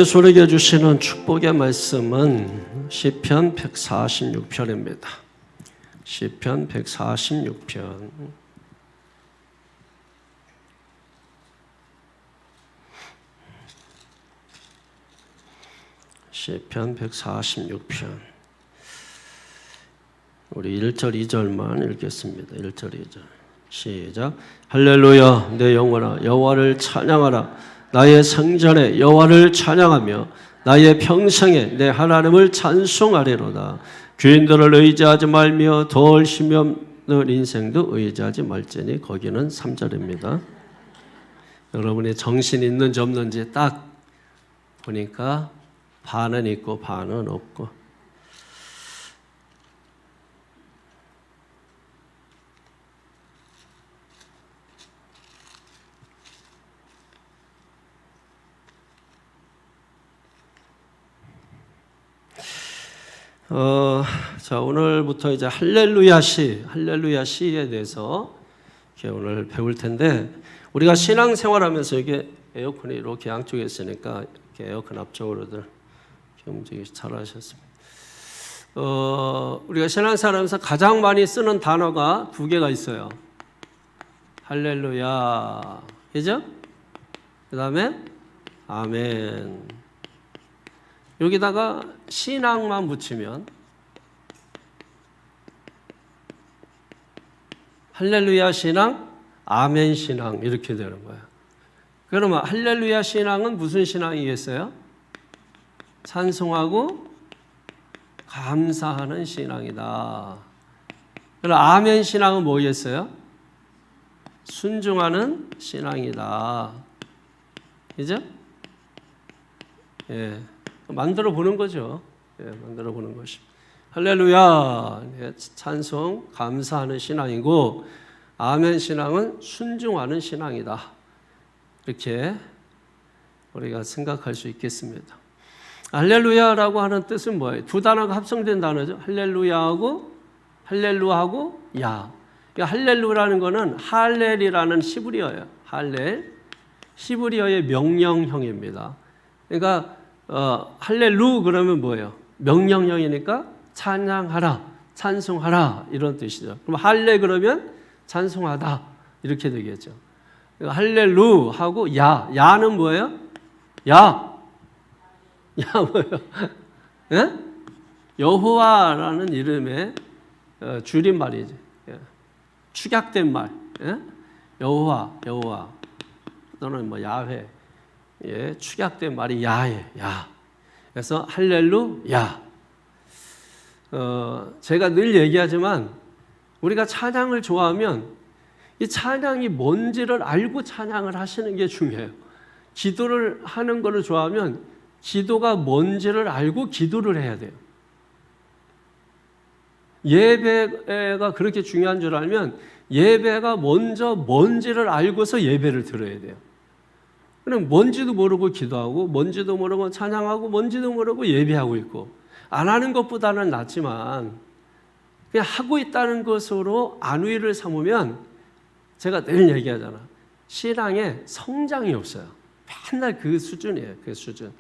소리해 주시는 축복의 말씀은 시편 146편입니다. 시편 146편. 시편 146편. 우리 1절 2절만 읽겠습니다. 1절 2절. 시작. 할렐루야 내 영혼아 여호와를 찬양하라. 나의 성전에 여호와를 찬양하며 나의 평생에 내 하나님을 찬송하리로다. 귀인들을 의지하지 말며 덜 힘이 없는 인생도 의지하지 말지니. 거기는 3절입니다. 여러분이 정신 있는지 없는지 딱 보니까 반은 있고 반은 없고. 자, 오늘부터 이제 할렐루야 시에 대해서 오늘 배울 텐데, 우리가 신앙생활하면서 이게 에어컨이 이렇게 양쪽에 있으니까 이렇게 에어컨 앞쪽으로들 움직이시 잘하셨습니다. 우리가 신앙생활하면서 가장 많이 쓰는 단어가 두 개가 있어요. 할렐루야, 그죠? 그 다음에 아멘. 여기다가 신앙만 붙이면 할렐루야 신앙, 아멘 신앙 이렇게 되는 거예요. 그러면 할렐루야 신앙은 무슨 신앙이겠어요? 찬송하고 감사하는 신앙이다. 그럼 아멘 신앙은 뭐겠어요? 순종하는 신앙이다. 그죠? 예. 만들어 보는 거죠. 예, 만들어 보는 것이. 할렐루야, 찬송, 감사하는 신앙이고, 아멘 신앙은 순종하는 신앙이다. 이렇게 우리가 생각할 수 있겠습니다. 할렐루야라고 하는 뜻은 뭐예요? 두 단어가 합성된 단어죠. 할렐루야하고 야. 할렐루라는 거는 할렐이라는 히브리어예요. 할렐, 히브리어의 명령형입니다. 그러니까 할렐루 그러면 뭐예요? 명령형이니까 찬양하라, 찬송하라 이런 뜻이죠. 그럼 할레 그러면 찬송하다 이렇게 되겠죠. 할렐루 하고 야는 뭐예요? 야 뭐예요? 예? 여호와라는 이름의 줄임말이지. 예. 축약된 말. 예? 여호와 또는 뭐 야훼. 예, 축약된 말이 야예요. 야. 그래서 할렐루야. 제가 늘 얘기하지만 우리가 찬양을 좋아하면 이 찬양이 뭔지를 알고 찬양을 하시는 게 중요해요. 기도를 하는 거를 좋아하면 기도가 뭔지를 알고 기도를 해야 돼요. 예배가 그렇게 중요한 줄 알면 예배가 먼저 뭔지를 알고서 예배를 드려야 돼요. 그럼 뭔지도 모르고 기도하고 뭔지도 모르고 찬양하고 뭔지도 모르고 예배하고 있고, 안 하는 것보다는 낫지만 그냥 하고 있다는 것으로 안위를 삼으면, 제가 늘 얘기하잖아, 신앙에 성장이 없어요. 맨날 그 수준이에요. 그 수준.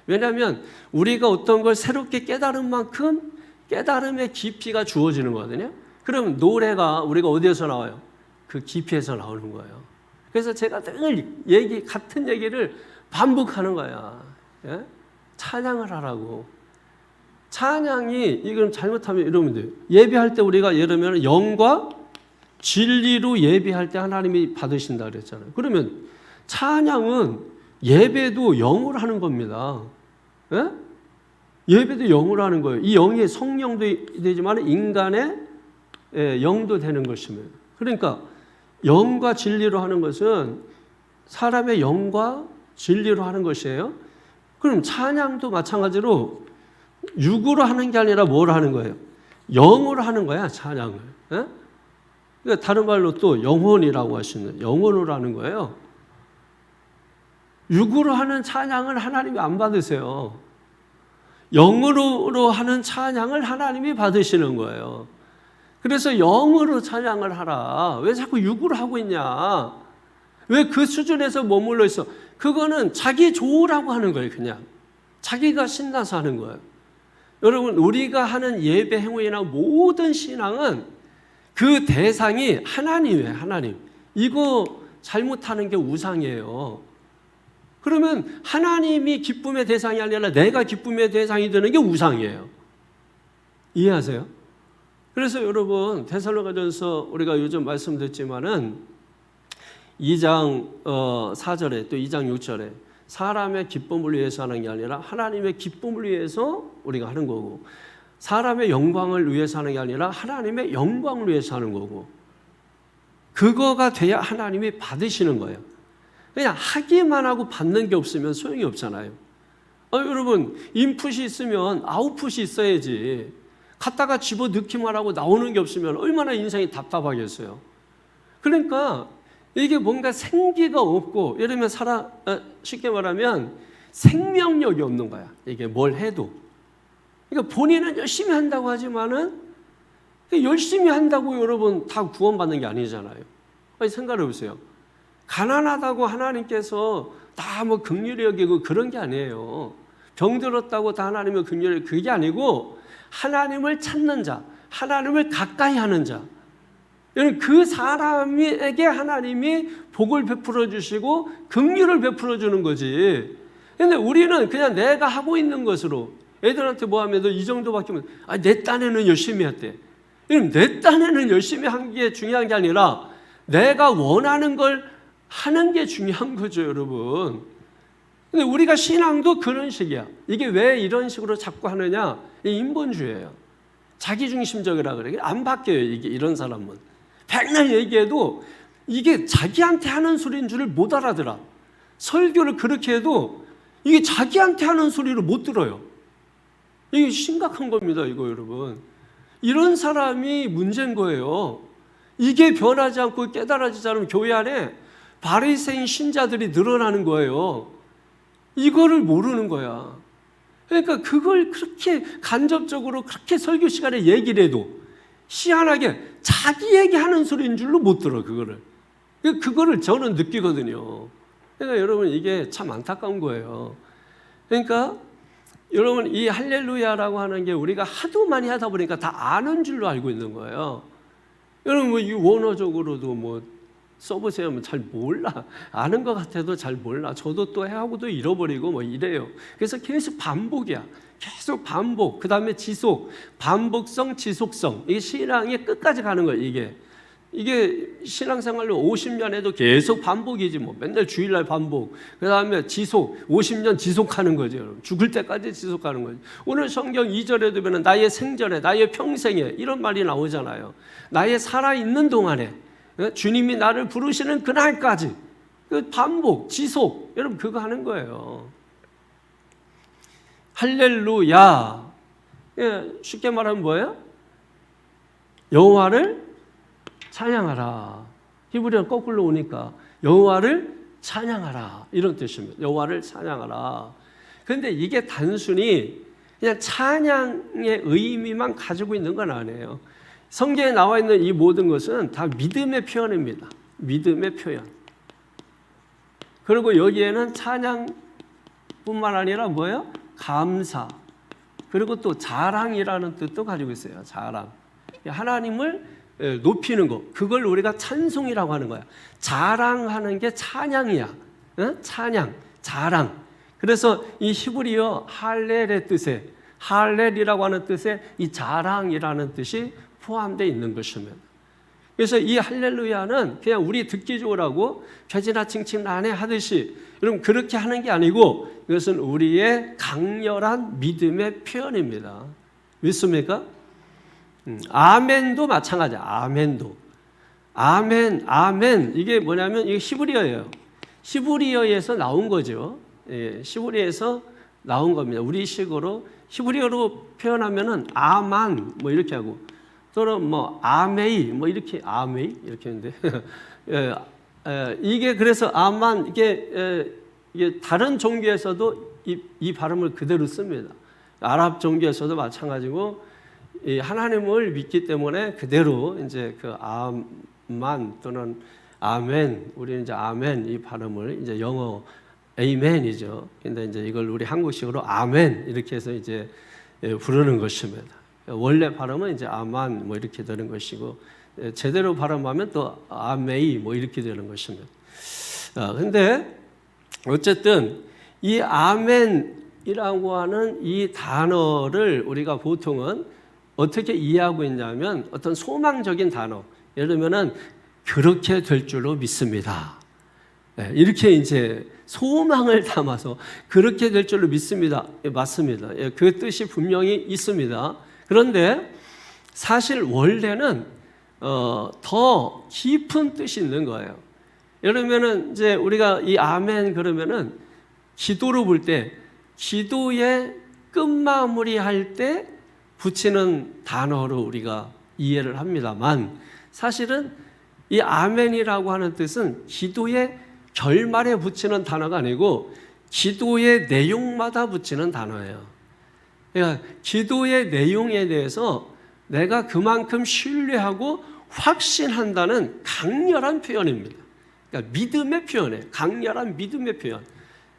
왜냐하면 우리가 어떤 걸 새롭게 깨달은 만큼 깨달음의 깊이가 주어지는 거거든요. 그럼 노래가 우리가 어디에서 나와요? 그 깊이에서 나오는 거예요. 그래서 제가 늘 같은 얘기를 반복하는 거야. 예? 찬양을 하라고. 찬양이, 이건 잘못하면 이러면 돼요. 예배할 때 우리가 예를 들면 영과 진리로 예배할 때 하나님이 받으신다 그랬잖아요. 그러면 찬양은 예배도 영으로 하는 겁니다. 예? 예배도 영으로 하는 거예요. 이 영이 성령도 되지만 인간의 영도 되는 것입니다. 그러니까 영과 진리로 하는 것은 사람의 영과 진리로 하는 것이에요. 그럼 찬양도 마찬가지로 육으로 하는 게 아니라 뭘 하는 거예요? 영으로 하는 거야, 찬양을. 예? 그러니까 다른 말로 또 영혼이라고 할 수 있는, 영혼으로 하는 거예요. 육으로 하는 찬양을 하나님이 안 받으세요. 영으로 하는 찬양을 하나님이 받으시는 거예요. 그래서 영으로 찬양을 하라. 왜 자꾸 육으로 하고 있냐? 왜 그 수준에서 머물러 있어? 그거는 자기 좋으라고 하는 거예요, 그냥. 자기가 신나서 하는 거예요. 여러분, 우리가 하는 예배 행위나 모든 신앙은 그 대상이 하나님이에요. 하나님. 이거 잘못하는 게 우상이에요. 그러면 하나님이 기쁨의 대상이 아니라 내가 기쁨의 대상이 되는 게 우상이에요. 이해하세요? 그래서 여러분, 데살로니가전서 우리가 요즘 말씀드렸지만은 2장 4절에 또 2장 6절에 사람의 기쁨을 위해서 하는 게 아니라 하나님의 기쁨을 위해서 우리가 하는 거고, 사람의 영광을 위해서 하는 게 아니라 하나님의 영광을 위해서 하는 거고, 그거가 돼야 하나님이 받으시는 거예요. 그냥 하기만 하고 받는 게 없으면 소용이 없잖아요. 여러분, 인풋이 있으면 아웃풋이 있어야지. 갖다가 집어넣기만 하고 나오는 게 없으면 얼마나 인생이 답답하겠어요. 그러니까 이게 뭔가 생기가 없고, 예를 들면 쉽게 말하면 생명력이 없는 거야. 이게 뭘 해도. 그러니까 본인은 열심히 한다고 하지만은 열심히 한다고 여러분 다 구원받는 게 아니잖아요. 생각해 보세요. 가난하다고 하나님께서 다 뭐 긍휼히 여기고 그런 게 아니에요. 병들었다고 다 하나님의 긍휼이, 그게 아니고 하나님을 찾는 자, 하나님을 가까이 하는 자, 그 사람에게 하나님이 복을 베풀어 주시고 긍휼을 베풀어 주는 거지. 근데 우리는 그냥 내가 하고 있는 것으로, 애들한테 뭐 하면 너 이 정도밖에 못, 내 딴에는 열심히 했대. 내 딴에는 열심히 한 게 중요한 게 아니라 내가 원하는 걸 하는 게 중요한 거죠, 여러분. 근데 우리가 신앙도 그런 식이야. 이게 왜 이런 식으로 자꾸 하느냐? 이 인본주의예요. 자기중심적이라 그래. 안 바뀌어요, 이게 이런 사람은. 백날 얘기해도 이게 자기한테 하는 소리인 줄을 못 알아들어. 설교를 그렇게 해도 이게 자기한테 하는 소리를 못 들어요. 이게 심각한 겁니다, 이거 여러분. 이런 사람이 문제인 거예요. 이게 변하지 않고 깨달아지지 않으면 교회 안에 바리새인 신자들이 늘어나는 거예요. 이거를 모르는 거야. 그러니까 그걸 그렇게 간접적으로 그렇게 설교 시간에 얘기를 해도 희한하게 자기 얘기하는 소리인 줄로 못 들어, 그거를 저는 느끼거든요. 그러니까 여러분, 이게 참 안타까운 거예요. 그러니까 여러분, 이 할렐루야라고 하는 게 우리가 하도 많이 하다 보니까 다 아는 줄로 알고 있는 거예요. 여러분, 뭐 이 원어적으로도 뭐 써보세요. 잘 몰라. 아는 것 같아도 잘 몰라. 저도 또 해하고도 잃어버리고 뭐 이래요. 그래서 계속 반복이야. 계속 반복. 그 다음에 지속. 반복성, 지속성. 이게 신앙의 끝까지 가는 거예요, 이게 신앙생활로 50년 해도 계속 반복이지 뭐. 맨날 주일날 반복. 그 다음에 지속. 50년 지속하는 거죠, 여러분. 죽을 때까지 지속하는 거죠. 오늘 성경 2절에 보면 나의 생전에, 나의 평생에 이런 말이 나오잖아요. 나의 살아있는 동안에, 주님이 나를 부르시는 그날까지. 그 반복, 지속. 여러분, 그거 하는 거예요. 할렐루야. 쉽게 말하면 뭐예요? 여호와를 찬양하라. 히브리어 거꾸로 오니까 여호와를 찬양하라, 이런 뜻입니다. 여호와를 찬양하라. 그런데 이게 단순히 그냥 찬양의 의미만 가지고 있는 건 아니에요. 성경에 나와 있는 이 모든 것은 다 믿음의 표현입니다. 믿음의 표현. 그리고 여기에는 찬양뿐만 아니라 뭐예요? 감사. 그리고 또 자랑이라는 뜻도 가지고 있어요. 자랑. 하나님을 높이는 거. 그걸 우리가 찬송이라고 하는 거야. 자랑하는 게 찬양이야. 찬양, 자랑. 그래서 이 히브리어 할렐의 뜻에, 할렐이라고 하는 뜻에 이 자랑이라는 뜻이 포함되어 있는 것입니다. 그래서 이 할렐루야는 그냥 우리 듣기 좋으라고 죄지나 칭칭나네 하듯이 여러분 그렇게 하는 게 아니고 이것은 우리의 강렬한 믿음의 표현입니다. 믿습니까? 아멘도 마찬가지야. 아멘도. 아멘, 아멘. 이게 뭐냐면 이게 히브리어예요. 히브리어에서 나온 거죠. 예, 히브리어에서 나온 겁니다. 우리식으로 히브리어로 표현하면은 아만 뭐 이렇게 하고 또는 뭐 아메이 뭐 이렇게 아메이 이렇게 했는데 이게 그래서 아만 이게 다른 종교에서도 이 발음을 그대로 씁니다. 아랍 종교에서도 마찬가지고 이 하나님을 믿기 때문에 그대로 이제 그 아만 또는 아멘 우리는 이제 아멘 이 발음을 이제 영어 에이멘이죠. 근데 이제 이걸 우리 한국식으로 아멘 이렇게 해서 이제 부르는 것입니다. 원래 발음은 이제 아만 뭐 이렇게 되는 것이고 제대로 발음하면 또 아메이 뭐 이렇게 되는 것입니다. 근데 어쨌든 이 아멘이라고 하는 이 단어를 우리가 보통은 어떻게 이해하고 있냐면 어떤 소망적인 단어, 예를 들면은 그렇게 될 줄로 믿습니다. 이렇게 이제 소망을 담아서 그렇게 될 줄로 믿습니다. 맞습니다. 그 뜻이 분명히 있습니다. 그런데 사실 원래는 더 깊은 뜻이 있는 거예요. 예를 들면은 이제 우리가 이 아멘 그러면은 기도로 볼 때 기도의 끝마무리할 때 붙이는 단어로 우리가 이해를 합니다만 사실은 이 아멘이라고 하는 뜻은 기도의 결말에 붙이는 단어가 아니고 기도의 내용마다 붙이는 단어예요. 그러니까 기도의 내용에 대해서 내가 그만큼 신뢰하고 확신한다는 강렬한 표현입니다. 그러니까 믿음의 표현이에요. 강렬한 믿음의 표현.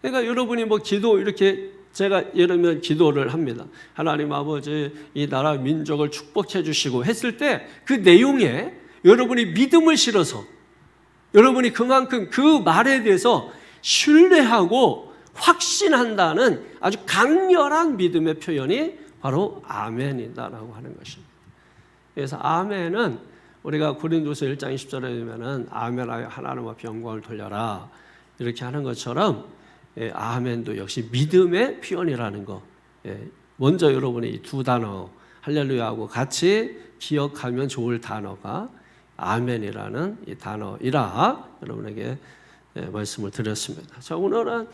그러니까 여러분이 뭐 기도 이렇게 제가 예를 들면 기도를 합니다. 하나님 아버지 이 나라 민족을 축복해 주시고 했을 때 그 내용에 여러분이 믿음을 실어서 여러분이 그만큼 그 말에 대해서 신뢰하고 확신한다는 아주 강렬한 믿음의 표현이 바로 아멘이다라고 하는 것입니다. 그래서 아멘은 우리가 고린도서 1장 20절에 보면은 아멘하여 하나님 앞에 영광을 돌려라 이렇게 하는 것처럼 아멘도 역시 믿음의 표현이라는 거. 먼저 여러분이 이 두 단어 할렐루야하고 같이 기억하면 좋을 단어가 아멘이라는 이 단어이라 여러분에게 말씀을 드렸습니다. 자, 오늘은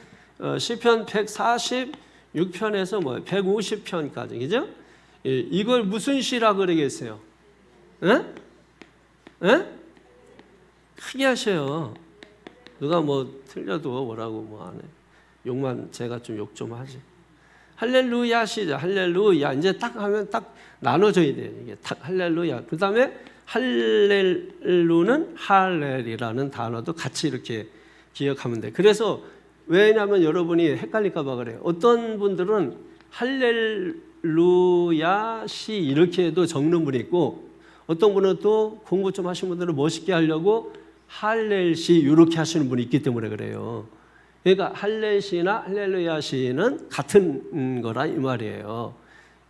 시편 146편에서 뭐 150편까지, 그죠? 이걸 무슨 시라 그러겠어요? 크게 하셔요. 누가 뭐 틀려도 뭐라고 뭐 안 해. 욕만 제가 좀 욕 좀 하지. 할렐루야 시작. 할렐루야. 이제 딱 하면 딱 나눠져야 돼요. 이게 딱 할렐루야. 그 다음에 할렐루는 할렐이라는 단어도 같이 이렇게 기억하면 돼. 그래서 왜냐하면 여러분이 헷갈릴까 봐 그래요. 어떤 분들은 할렐루야 시 이렇게 해도 적는 분이 있고 어떤 분은 또 공부 좀 하신 분들은 멋있게 하려고 할렐시 이렇게 하시는 분이 있기 때문에 그래요. 그러니까 할렐시나 할렐루야 시는 같은 거라 이 말이에요.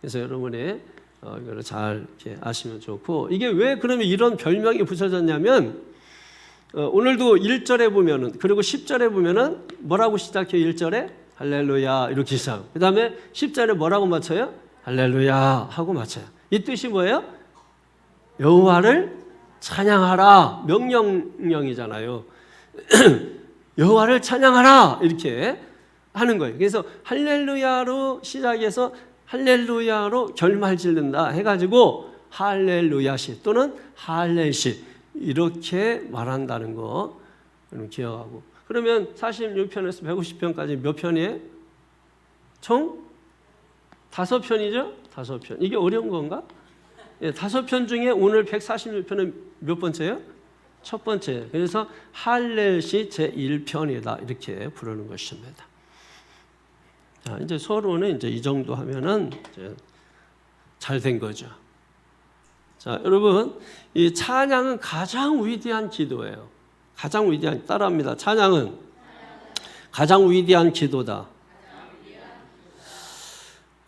그래서 여러분이 이거를 잘 이렇게 아시면 좋고 이게 왜 그러면 이런 별명이 붙여졌냐면 오늘도 1절에 보면은 그리고 10절에 보면은 뭐라고 시작해요? 1절에 할렐루야 이렇게 시작. 그 다음에 10절에 뭐라고 맞춰요? 할렐루야 하고 맞춰요. 이 뜻이 뭐예요? 여호와를 찬양하라 명령이잖아요. 여호와를 찬양하라 이렇게 하는 거예요. 그래서 할렐루야로 시작해서 할렐루야로 결말 짓는다 해가지고 할렐루야시 또는 할렐시 이렇게 말한다는 거 기억하고 그러면 46편에서 150편까지 몇 편이에요? 총 5편이죠? 5편. 이게 어려운 건가? 5편 중에 오늘 146편은 몇 번째예요? 첫 번째. 그래서 할렐시 제1편이다 이렇게 부르는 것입니다. 자, 이제 서로는 이제 이 정도 하면은 이제 잘 된 거죠. 자, 여러분, 이 찬양은 가장 위대한 기도예요. 가장 위대한, 따라합니다. 찬양은 가장 위대한 기도다.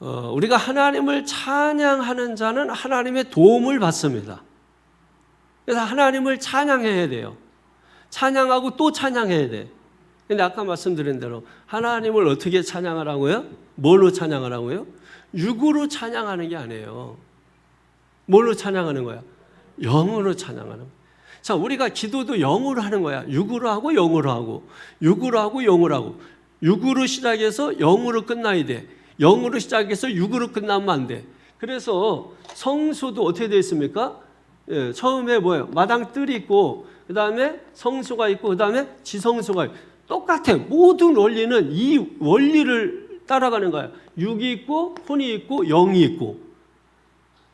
우리가 하나님을 찬양하는 자는 하나님의 도움을 받습니다. 그래서 하나님을 찬양해야 돼요. 찬양하고 또 찬양해야 돼. 근데 아까 말씀드린 대로 하나님을 어떻게 찬양하라고요? 뭘로 찬양하라고요? 육으로 찬양하는 게 아니에요. 뭘로 찬양하는 거야? 영으로 찬양하는 거야. 자, 우리가 기도도 영으로 하는 거야. 육으로 하고 영으로 하고 육으로 하고 영으로 하고 육으로 시작해서 영으로 끝나야 돼. 영으로 시작해서 육으로 끝나면 안 돼. 그래서 성수도 어떻게 되어 있습니까? 처음에 뭐예요? 마당 뜰이 있고 그 다음에 성수가 있고 그 다음에 지성수가 있고 똑같아. 모든 원리는 이 원리를 따라가는 거야. 육이 있고 혼이 있고 영이 있고.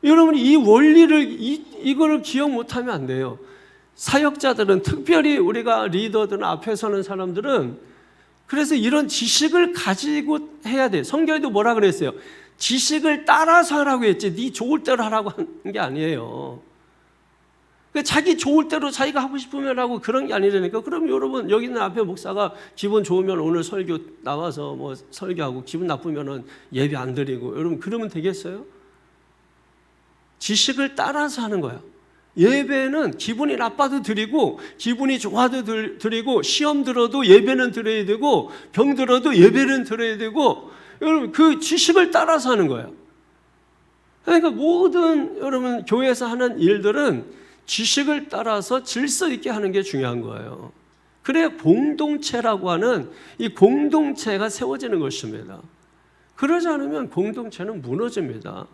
여러분이 이 원리를 이거를 기억 못하면 안 돼요. 사역자들은 특별히 우리가 리더들은 앞에 서는 사람들은 그래서 이런 지식을 가지고 해야 돼. 성경에도 뭐라 그랬어요? 지식을 따라서 하라고 했지 네 좋을 대로 하라고 하는 게 아니에요. 자기 좋을 대로 자기가 하고 싶으면 하고 그런 게 아니라니까. 그럼 여러분 여기 있는 앞에 목사가 기분 좋으면 오늘 설교 나와서 뭐 설교하고 기분 나쁘면은 예배 안 드리고 여러분 그러면 되겠어요? 지식을 따라서 하는 거야. 예배는 기분이 나빠도 드리고 기분이 좋아도 드리고 시험 들어도 예배는 드려야 되고 병 들어도 예배는 드려야 되고 여러분 그 지식을 따라서 하는 거예요. 그러니까 모든 여러분 교회에서 하는 일들은 지식을 따라서 질서 있게 하는 게 중요한 거예요. 그래야 공동체라고 하는 이 공동체가 세워지는 것입니다. 그러지 않으면 공동체는 무너집니다.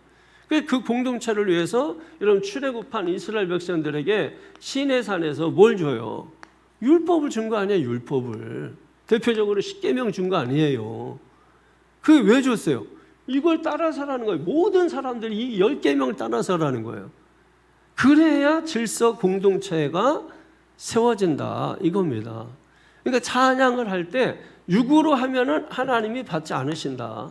그 공동체를 위해서 여러분 출애굽한 이스라엘 백성들에게 시내산에서 뭘 줘요? 율법을 준 거 아니에요. 율법을. 대표적으로 십계명 준 거 아니에요. 그게 왜 줬어요? 이걸 따라서라는 거예요. 모든 사람들이 이 10계명을 따라서라는 거예요. 그래야 질서 공동체가 세워진다 이겁니다. 그러니까 찬양을 할 때 육으로 하면은 하나님이 받지 않으신다.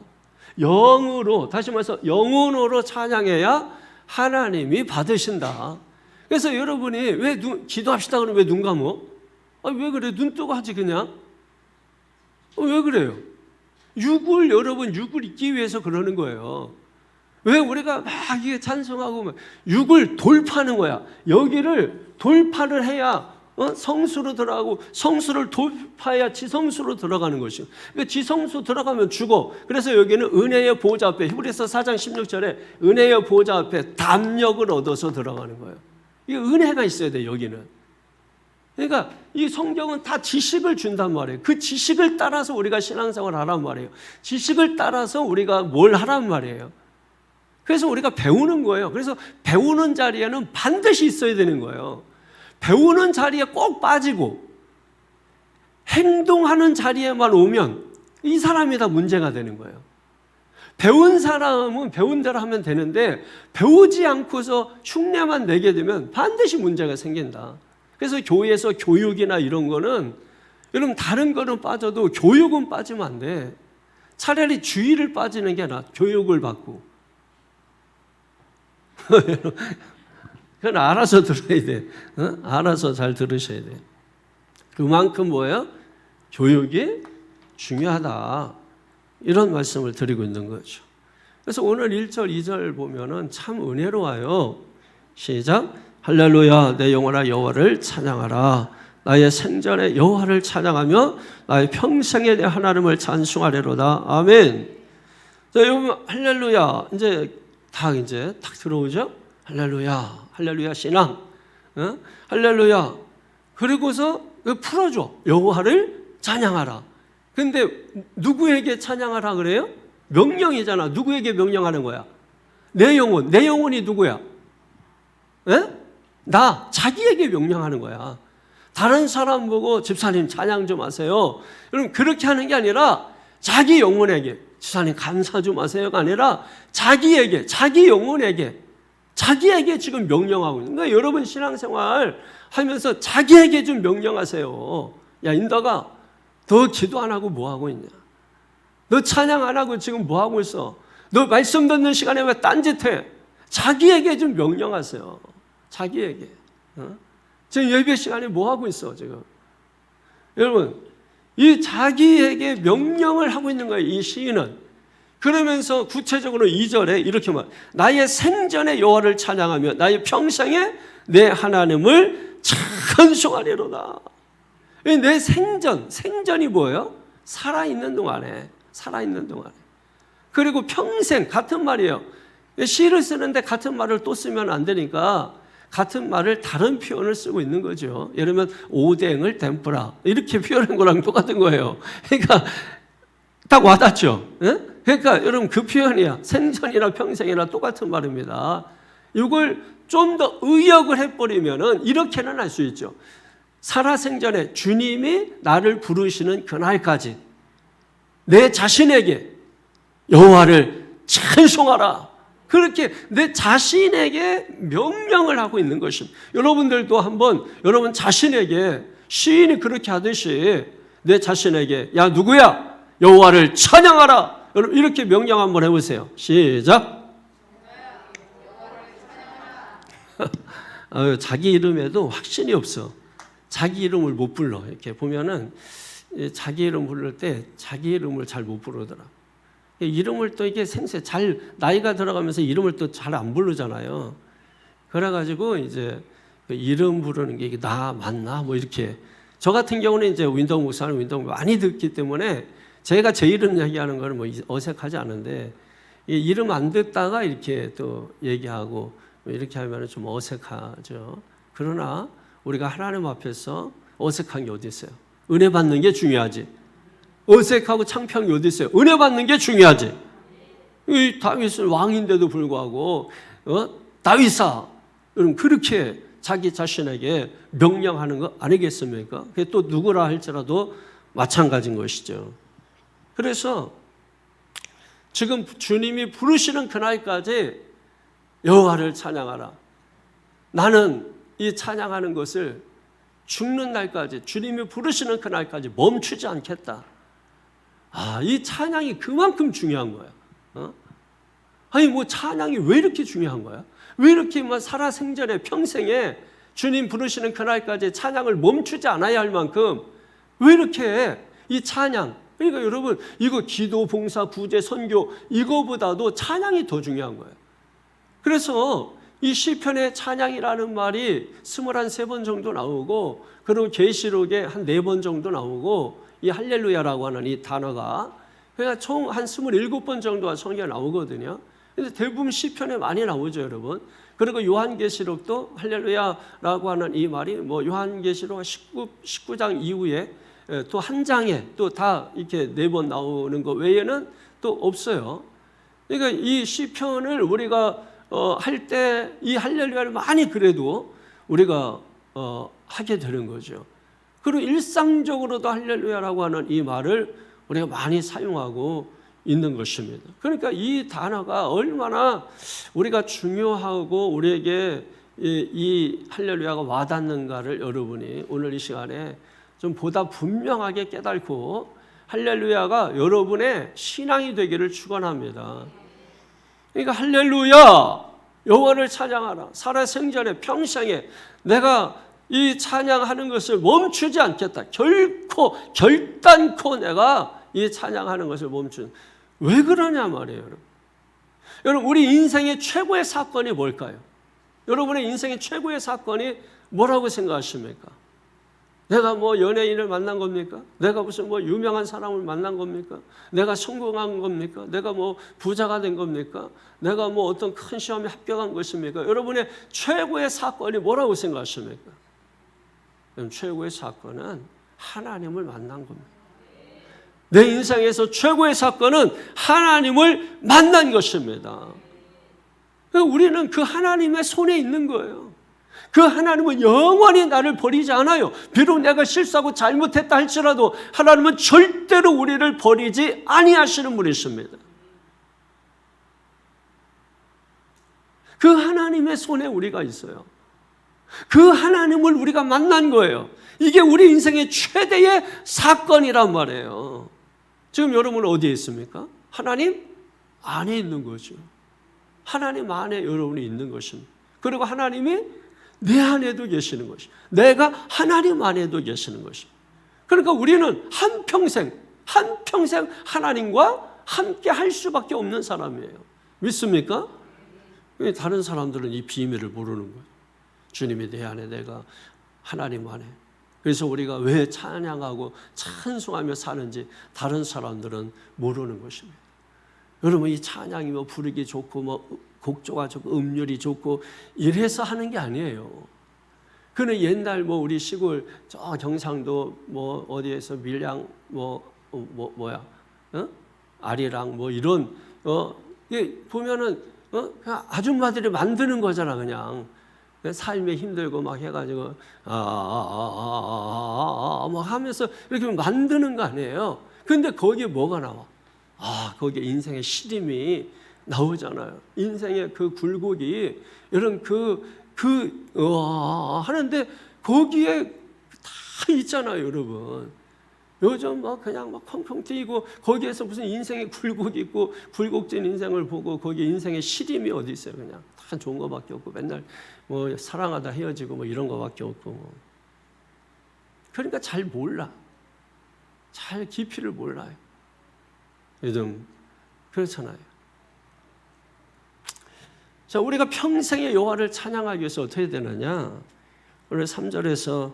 영으로, 다시 말해서 영혼으로 찬양해야 하나님이 받으신다. 그래서 여러분이 왜 기도합시다 그러면 왜 눈 감어? 왜 그래? 눈 뜨고 하지 그냥? 왜 그래요? 여러분 육을 잊기 위해서 그러는 거예요. 왜 우리가 막 이게 찬송하고 육을 돌파하는 거야. 여기를 돌파를 해야 성수로 들어가고 성수를 돌파해야 지성수로 들어가는 것이요. 그러니까 지성수 들어가면 죽어. 그래서 여기는 은혜의 보좌 앞에 히브리서 4장 16절에 은혜의 보좌 앞에 담력을 얻어서 들어가는 거예요. 이게 은혜가 있어야 돼 여기는. 그러니까 이 성경은 다 지식을 준단 말이에요. 그 지식을 따라서 우리가 신앙생활을 하란 말이에요. 지식을 따라서 우리가 뭘 하란 말이에요. 그래서 우리가 배우는 거예요. 그래서 배우는 자리에는 반드시 있어야 되는 거예요. 배우는 자리에 꼭 빠지고 행동하는 자리에만 오면 이 사람이 다 문제가 되는 거예요. 배운 사람은 배운 대로 하면 되는데 배우지 않고서 흉내만 내게 되면 반드시 문제가 생긴다. 그래서 교회에서 교육이나 이런 거는 여러분 다른 거는 빠져도 교육은 빠지면 안 돼. 차라리 주의를 빠지는 게 나아. 교육을 받고. 그건 알아서 들어야 돼. 알아서 잘 들으셔야 돼. 그만큼 뭐예요? 교육이 중요하다. 이런 말씀을 드리고 있는 거죠. 그래서 오늘 1절, 2절 보면은 참 은혜로워요. 시작. 할렐루야, 내 영혼아 여호와를 찬양하라. 나의 생전에 여호와를 찬양하며 나의 평생에 내 하나님을 찬송하리로다. 아멘. 자, 여러분 할렐루야 이제 딱 들어오죠? 할렐루야, 할렐루야 신앙, 할렐루야. 그리고서 풀어줘. 여호와를 찬양하라. 근데 누구에게 찬양하라 그래요? 명령이잖아. 누구에게 명령하는 거야? 내 영혼이 누구야? 나, 자기에게 명령하는 거야. 다른 사람 보고 집사님 찬양 좀 하세요. 여러분 그렇게 하는 게 아니라 자기 영혼에게 집사님 감사 좀 하세요가 아니라 자기에게, 자기 영혼에게, 자기에게 지금 명령하고 있는 거예요. 여러분 신앙생활 하면서 자기에게 좀 명령하세요. 야 인덕아, 너 기도 안 하고 뭐 하고 있냐? 너 찬양 안 하고 지금 뭐 하고 있어? 너 말씀 듣는 시간에 왜 딴짓해? 자기에게 좀 명령하세요. 자기에게. 지금 예배 시간에 뭐 하고 있어 지금? 여러분 이 자기에게 명령을 하고 있는 거예요. 이 시인은. 그러면서 구체적으로 2절에 이렇게 말 나의 생전에 여호와를 찬양하며 나의 평생에 내 하나님을 찬송하리로다. 내 생전이 뭐예요? 살아있는 동안에. 그리고 평생 같은 말이에요. 시를 쓰는데 같은 말을 또 쓰면 안 되니까 같은 말을 다른 표현을 쓰고 있는 거죠. 예를 들면 오뎅을 덴뿌라 이렇게 표현한 거랑 똑같은 거예요. 그러니까 딱 와닿죠. 그러니까 여러분 그 표현이야. 생전이나 평생이나 똑같은 말입니다. 이걸 좀 더 의역을 해버리면은 이렇게는 할 수 있죠. 살아생전에 주님이 나를 부르시는 그날까지 내 자신에게 여호와를 찬송하라. 그렇게 내 자신에게 명령을 하고 있는 것입니다. 여러분들도 한번 여러분 자신에게 시인이 그렇게 하듯이 내 자신에게 야 누구야? 여호와를 찬양하라. 여러분 이렇게 명령 한번 해보세요. 시작. 자기 이름에도 확신이 없어. 자기 이름을 못 불러. 이렇게 보면은 자기 이름 부를 때 자기 이름을 잘 못 부르더라. 이름을 또 이게 잘 나이가 들어가면서 이름을 또 잘 안 부르잖아요. 그래가지고 이제 이름 부르는 게 이게 나 맞나 뭐 이렇게. 저 같은 경우는 이제 윈동 목사는 윈동 많이 듣기 때문에 제가 제 이름 얘기하는 거는 뭐 어색하지 않은데 이름 안 듣다가 이렇게 또 얘기하고 이렇게 하면 좀 어색하죠. 그러나 우리가 하나님 앞에서 어색한 게 어디 있어요? 은혜 받는 게 중요하지. 어색하고 창피한 게 어디 있어요? 은혜 받는 게 중요하지. 이 다윗은 왕인데도 불구하고 다윗아, 여러분 그렇게 자기 자신에게 명령하는 거 아니겠습니까? 그게 또 누구라 할지라도 마찬가지인 것이죠. 그래서 지금 주님이 부르시는 그날까지 여호와를 찬양하라. 나는 이 찬양하는 것을 죽는 날까지 주님이 부르시는 그날까지 멈추지 않겠다. 이 찬양이 그만큼 중요한 거야. 아니 뭐 찬양이 왜 이렇게 중요한 거야? 왜 이렇게 뭐 살아생전에 평생에 주님 부르시는 그날까지 찬양을 멈추지 않아야 할 만큼 왜 이렇게 이 찬양, 그러니까 여러분 이거 기도, 봉사, 구제, 선교 이거보다도 찬양이 더 중요한 거예요. 그래서 이 시편의 찬양이라는 말이 23번 정도 나오고 그리고 계시록에 한 4번 정도 나오고 이 할렐루야라고 하는 이 단어가 그러니까 총 한 27번 정도가 성경에 나오거든요. 근데 대부분 시편에 많이 나오죠, 여러분. 그리고 요한계시록도 할렐루야라고 하는 이 말이 뭐 요한계시록 19장 이후에 또 한 장에 또 다 이렇게 4번 나오는 거 외에는 또 없어요. 그러니까 이 시편을 우리가 할 때 이 할렐루야를 많이 그래도 우리가 하게 되는 거죠. 그리고 일상적으로도 할렐루야라고 하는 이 말을 우리가 많이 사용하고 있는 것입니다. 그러니까 이 단어가 얼마나 우리가 중요하고 우리에게 이 할렐루야가 와닿는가를 여러분이 오늘 이 시간에 좀 보다 분명하게 깨닫고 할렐루야가 여러분의 신앙이 되기를 축원합니다. 그러니까 할렐루야 여호와를 찬양하라. 살아생전에 평생에 내가 이 찬양하는 것을 멈추지 않겠다. 결단코 내가 이 찬양하는 것을 멈춘. 왜 그러냐 말이에요, 여러분. 여러분 우리 인생의 최고의 사건이 뭘까요? 여러분의 인생의 최고의 사건이 뭐라고 생각하십니까? 내가 뭐 연예인을 만난 겁니까? 내가 무슨 뭐 유명한 사람을 만난 겁니까? 내가 성공한 겁니까? 내가 뭐 부자가 된 겁니까? 내가 뭐 어떤 큰 시험에 합격한 것입니까? 여러분의 최고의 사건이 뭐라고 생각하십니까? 최고의 사건은 하나님을 만난 겁니다. 내 인생에서 최고의 사건은 하나님을 만난 것입니다. 우리는 그 하나님의 손에 있는 거예요. 그 하나님은 영원히 나를 버리지 않아요. 비록 내가 실수하고 잘못했다 할지라도 하나님은 절대로 우리를 버리지 아니하시는 분이십니다. 그 하나님의 손에 우리가 있어요. 그 하나님을 우리가 만난 거예요. 이게 우리 인생의 최대의 사건이란 말이에요. 지금 여러분은 어디에 있습니까? 하나님 안에 있는 거죠. 하나님 안에 여러분이 있는 것입니다. 그리고 하나님이 내 안에도 계시는 것이, 내가 하나님 안에도 계시는 것이. 그러니까 우리는 한평생 하나님과 함께 할 수밖에 없는 사람이에요. 믿습니까? 다른 사람들은 이 비밀을 모르는 거예요. 주님이 내 안에, 내가 하나님 안에. 그래서 우리가 왜 찬양하고 찬송하며 사는지 다른 사람들은 모르는 것입니다. 여러분 이 찬양이 뭐 부르기 좋고 뭐 곡조가 좋고 음률이 좋고 이래서 하는 게 아니에요. 그는 옛날 뭐 우리 시골 저 경상도 뭐 어디에서 밀양 아리랑 뭐 이런 이게 보면은 그냥 아줌마들이 만드는 거잖아. 그냥 삶에 힘들고 막 해가지고 막 하면서 이렇게 만드는 거 아니에요. 근데 거기에 뭐가 나와? 거기에 인생의 시림이 나오잖아요. 인생의 그 굴곡이 이런 하는데 거기에 다 있잖아요, 여러분. 요즘 그냥 펑펑 뛰고 거기에서 무슨 인생의 굴곡이 있고 굴곡진 인생을 보고 거기에 인생의 시림이 어디 있어요. 그냥 다 좋은 거밖에 없고 맨날 뭐 사랑하다 헤어지고 뭐 이런 거밖에 없고 뭐. 그러니까 잘 몰라. 잘 깊이를 몰라요. 요즘 그렇잖아요. 자, 우리가 평생의 여호와를 찬양하기 위해서 어떻게 되느냐? 오늘 3절에서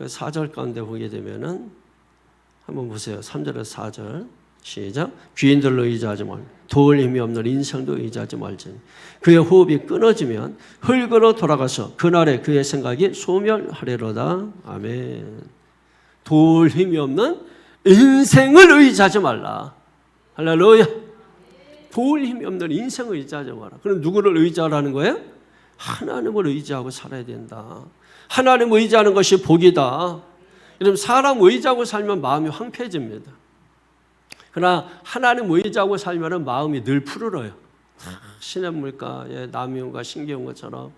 4절 가운데 보게 되면은 한번 보세요. 3절에서 4절 시작. 귀인들로 의지하지 말고 도울 힘이 없는 인생도 의지하지 말지니 그의 호흡이 끊어지면 흙으로 돌아가서 그날에 그의 생각이 소멸하리로다. 아멘. 도울 힘이 없는 인생을 의지하지 말라. 할렐루야. 도울 힘이 없는 인생을 의지하지 마라. 그럼 누구를 의지하라는 거예요? 하나님을 의지하고 살아야 된다. 하나님을 의지하는 것이 복이다. 여러분, 사람 의지하고 살면 마음이 황폐해집니다. 그러나 하나님 의지하고 살면 마음이 늘 푸르러요. 시냇물가에 나무가 신기한 것처럼.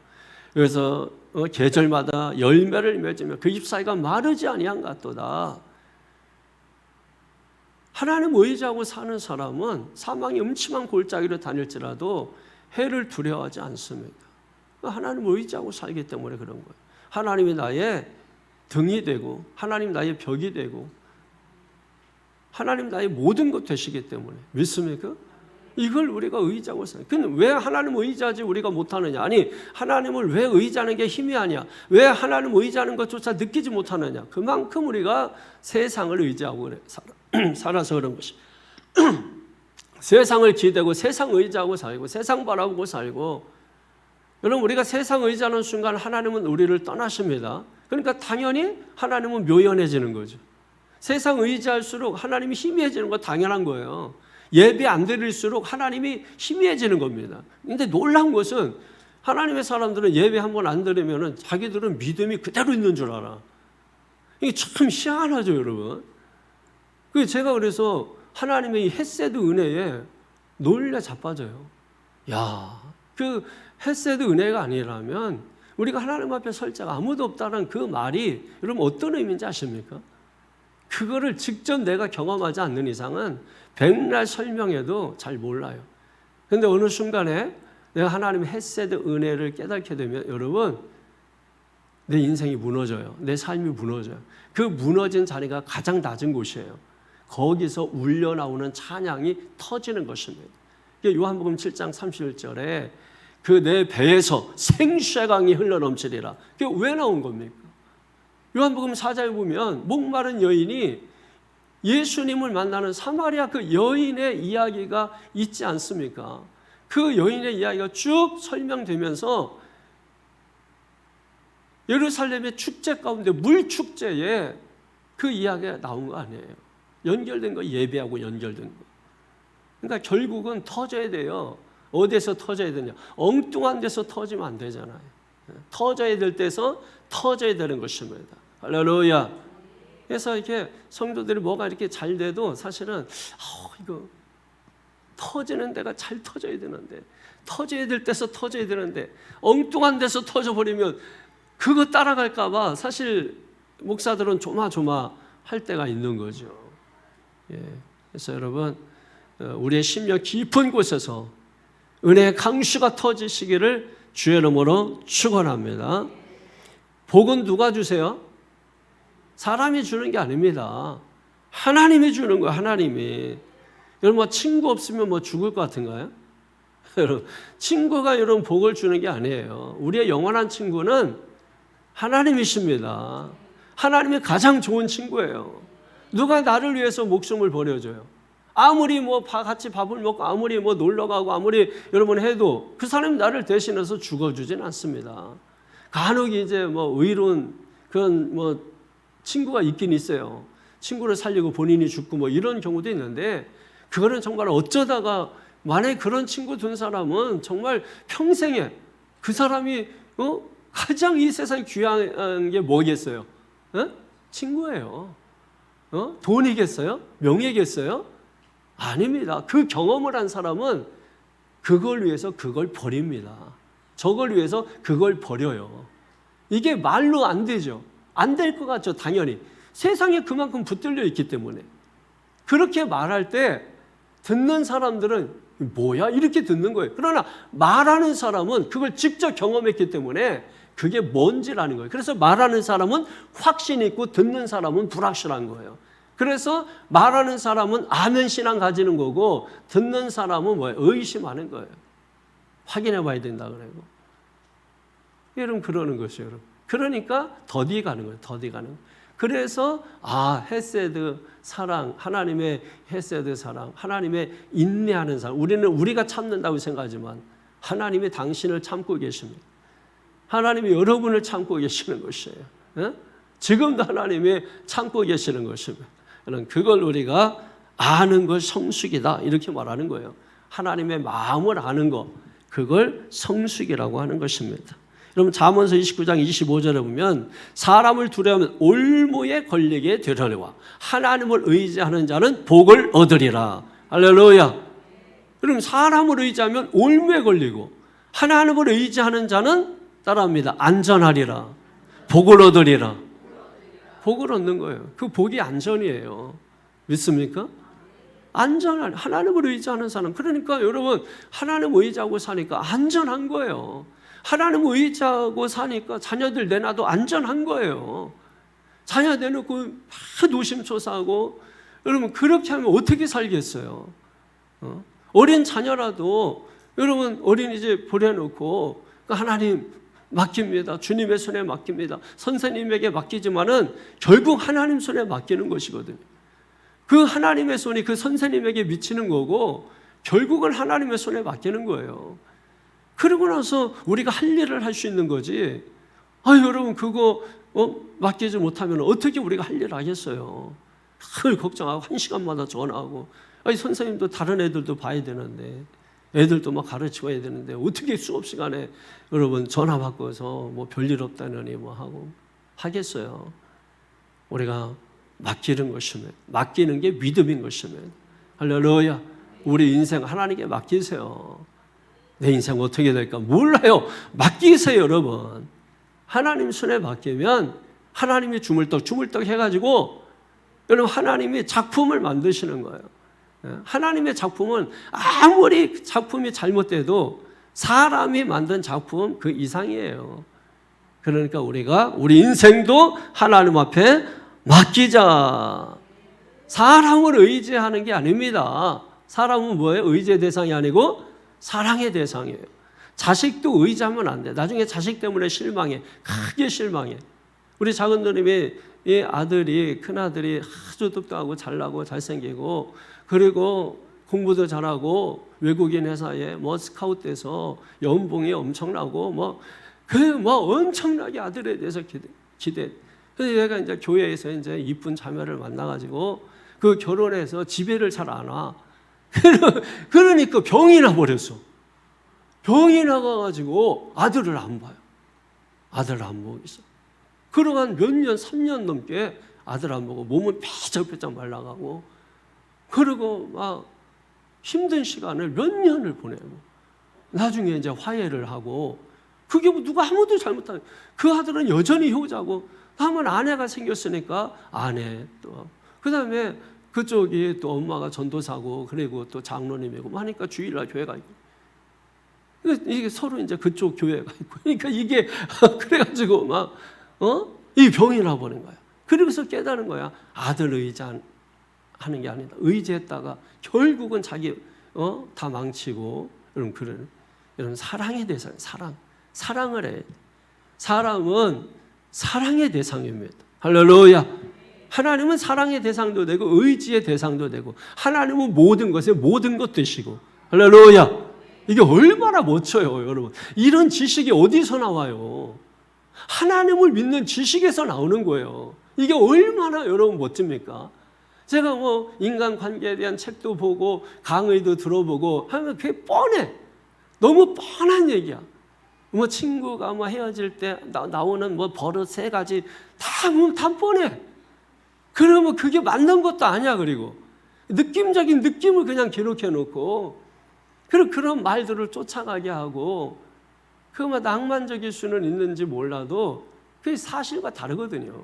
그래서 계절마다 열매를 맺으며 그 잎사귀가 마르지 아니한 같도다. 하나님 의지하고 사는 사람은 사망의 음침한 골짜기로 다닐지라도 해를 두려워하지 않습니다. 하나님 의지하고 살기 때문에 그런 거예요. 하나님이 나의 등이 되고 하나님 나의 벽이 되고 하나님 나의 모든 것 되시기 때문에. 믿습니까? 이걸 우리가 의지하고 살아요. 근데 왜 하나님을 의지하지 우리가 못하느냐? 아니, 하나님을 왜 의지하는 게 힘이 아니야? 왜 하나님을 의지하는 것조차 느끼지 못하느냐? 그만큼 우리가 세상을 의지하고 살아서 그런 것이. 세상을 기대고 세상 의지하고 살고 세상 바라보고 살고. 여러분, 우리가 세상 의지하는 순간 하나님은 우리를 떠나십니다. 그러니까 당연히 하나님은 묘연해지는 거죠. 세상 의지할수록 하나님이 희미해지는 거 당연한 거예요. 예배 안 드릴수록 하나님이 희미해지는 겁니다. 근데 놀라운 것은 하나님의 사람들은 예배 한 번 안 드리면 자기들은 믿음이 그대로 있는 줄 알아. 이게 참 희한하죠, 여러분. 제가 그래서 하나님의 이 헤세드 은혜에 놀래 자빠져요. 야, 그 헤세드 은혜가 아니라면 우리가 하나님 앞에 설 자가 아무도 없다는 그 말이 여러분 어떤 의미인지 아십니까? 그거를 직접 내가 경험하지 않는 이상은 백날 설명해도 잘 몰라요. 그런데 어느 순간에 내가 하나님의 헤세드 은혜를 깨닫게 되면 여러분 내 인생이 무너져요. 내 삶이 무너져요. 그 무너진 자리가 가장 낮은 곳이에요. 거기서 울려 나오는 찬양이 터지는 것입니다. 요한복음 7장 31절에 그 내 배에서 생수의 강이 흘러넘치리라. 그게 왜 나온 겁니까? 요한복음 4장에 보면 목마른 여인이 예수님을 만나는 사마리아 그 여인의 이야기가 있지 않습니까? 그 여인의 이야기가 쭉 설명되면서 예루살렘의 축제 가운데 물축제에 그 이야기가 나온 거 아니에요. 연결된 거, 예배하고 연결된 거. 그러니까 결국은 터져야 돼요. 어디에서 터져야 되냐? 엉뚱한 데서 터지면 안 되잖아요. 터져야 될 때서 터져야 되는 것입니다. 할렐루야. 그래서 이렇게 성도들이 뭐가 이렇게 잘 돼도 사실은 이거 터지는 데가 잘 터져야 되는데, 터져야 될 때서 터져야 되는데 엉뚱한 데서 터져버리면 그거 따라갈까 봐 사실 목사들은 조마조마할 때가 있는 거죠. 그래서 여러분, 우리의 심령 깊은 곳에서 은혜의 강수가 터지시기를 주의 이름으로 축원합니다. 복은 누가 주세요? 사람이 주는 게 아닙니다. 하나님이 주는 거예요. 하나님이. 여러분, 친구 없으면 죽을 것 같은가요? 여러분, 친구가 여러분 복을 주는 게 아니에요. 우리의 영원한 친구는 하나님이십니다. 하나님이 가장 좋은 친구예요. 누가 나를 위해서 목숨을 버려줘요? 아무리 같이 밥을 먹고 아무리 놀러 가고 아무리 여러분 해도 그 사람이 나를 대신해서 죽어주진 않습니다. 간혹 이제 의로운 그런 친구가 있긴 있어요. 친구를 살리고 본인이 죽고 이런 경우도 있는데 그거는 정말 어쩌다가 만약에 그런 친구 둔 사람은 정말 평생에 그 사람이 가장 이 세상에 귀한 게 뭐겠어요? 친구예요. 돈이겠어요? 명예겠어요? 아닙니다. 그 경험을 한 사람은 그걸 위해서 그걸 버립니다. 저걸 위해서 그걸 버려요. 이게 말로 안 되죠. 안 될 것 같죠, 당연히. 세상에 그만큼 붙들려 있기 때문에. 그렇게 말할 때 듣는 사람들은 뭐야? 이렇게 듣는 거예요. 그러나 말하는 사람은 그걸 직접 경험했기 때문에 그게 뭔지라는 거예요. 그래서 말하는 사람은 확신 있고 듣는 사람은 불확실한 거예요. 그래서 말하는 사람은 아멘 신앙 가지는 거고 듣는 사람은 뭐예요? 의심하는 거예요. 확인해 봐야 된다 그래요. 여러분 그러는 것이에요. 여러분. 그러니까 더디 가는 거예요. 더디 가는 거예요. 그래서 헤세드 사랑, 하나님의 헤세드 사랑, 하나님의 인내하는 사랑. 우리가 참는다고 생각하지만 하나님이 당신을 참고 계십니다. 하나님이 여러분을 참고 계시는 것이에요. 지금도 하나님이 참고 계시는 것입니다. 그걸 우리가 아는 것 성숙이다 이렇게 말하는 거예요. 하나님의 마음을 아는 것, 그걸 성숙이라고 하는 것입니다. 여러분 잠언서 29장 25절에 보면 사람을 두려워하면 올무에 걸리게 되려니와 하나님을 의지하는 자는 복을 얻으리라. 할렐루야. 그럼 사람을 의지하면 올무에 걸리고 하나님을 의지하는 자는 따라합니다. 안전하리라. 복을 얻으리라. 복을 얻는 거예요. 그 복이 안전이에요. 믿습니까? 안전한 하나님을 의지하는 사람. 그러니까 여러분 하나님을 의지하고 사니까 안전한 거예요. 하나님을 의지하고 사니까 자녀들 내놔도 안전한 거예요. 자녀 내놓고 막 노심초사하고 여러분 그렇게 하면 어떻게 살겠어요? 어린 자녀라도 여러분 어린이집 보내놓고 하나님 맡깁니다. 주님의 손에 맡깁니다. 선생님에게 맡기지만은 결국 하나님 손에 맡기는 것이거든요. 그 하나님의 손이 그 선생님에게 미치는 거고 결국은 하나님의 손에 맡기는 거예요. 그러고 나서 우리가 할 일을 할 수 있는 거지. 여러분 그거 맡기지 못하면 어떻게 우리가 할 일을 하겠어요. 늘 걱정하고 1시간마다 전화하고 선생님도 다른 애들도 봐야 되는데 애들도 막 가르치고 해야 되는데 어떻게 수업 시간에 여러분 전화 바꿔서 뭐 별일 없다느니 뭐 하고 하겠어요. 우리가 맡기는 것이면 맡기는 게 믿음인 것이면 할렐루야. 우리 인생 하나님께 맡기세요. 내 인생 어떻게 될까 몰라요. 맡기세요 여러분. 하나님 손에 맡기면 하나님이 주물떡 해가지고 여러분 하나님이 작품을 만드시는 거예요. 하나님의 작품은 아무리 작품이 잘못돼도 사람이 만든 작품 그 이상이에요. 그러니까 우리가 우리 인생도 하나님 앞에 맡기자. 사람을 의지하는 게 아닙니다. 사람은 뭐예요? 의지의 대상이 아니고 사랑의 대상이에요. 자식도 의지하면 안 돼. 나중에 자식 때문에 실망해. 크게 실망해. 우리 작은 누님이 이 아들이 큰아들이 아주 똑똑하고 잘나고 잘생기고 그리고 공부도 잘하고 외국인 회사에 뭐 스카웃돼서 연봉이 엄청나고 엄청나게 아들에 대해서 기대. 그래서 얘가 이제 교회에서 이제 이쁜 자매를 만나가지고 그 결혼해서 집에를 잘 안 와. 그러니까 병이 나버렸어. 병이 나가가지고 아들을 안 봐요. 아들을 안 보고 있어. 그러고 한 몇 년, 3년 넘게 아들 안 보고 몸은 빼짝빼짝 말라가고 그리고 막 힘든 시간을 몇 년을 보내고 나중에 이제 화해를 하고 그게 뭐 누가 아무도 잘못한 그 아들은 여전히 효자고 다음은 아내가 생겼으니까 아내 또 그다음에 그쪽이 또 엄마가 전도사고 그리고 또 장로님이고 하니까 주일날 교회가 있고 이게 서로 이제 그쪽 교회가 있고 그러니까 이게 그래가지고 막 이 병이 나버린 거야. 그러고서 깨달은 거야. 아들 의지하는 게 아니다. 의지했다가 결국은 자기 다 망치고 여러분 사랑의 대상 사랑을 해. 사람은 사랑의 대상입니다. 할렐루야. 하나님은 사랑의 대상도 되고 의지의 대상도 되고 하나님은 모든 것에 모든 것 되시고 할렐루야. 이게 얼마나 멋져요 여러분. 이런 지식이 어디서 나와요. 하나님을 믿는 지식에서 나오는 거예요. 이게 얼마나 여러분 멋집니까. 제가 뭐 인간관계에 대한 책도 보고 강의도 들어보고 하면 그게 뻔해. 너무 뻔한 얘기야. 뭐 친구가 뭐 헤어질 때 나오는 뭐 버릇 3가지 다 뻔해. 그러면 그게 맞는 것도 아니야. 그리고 느낌적인 느낌을 그냥 기록해 놓고 그런 말들을 쫓아가게 하고 그거 막 낭만적일 수는 있는지 몰라도 그게 사실과 다르거든요.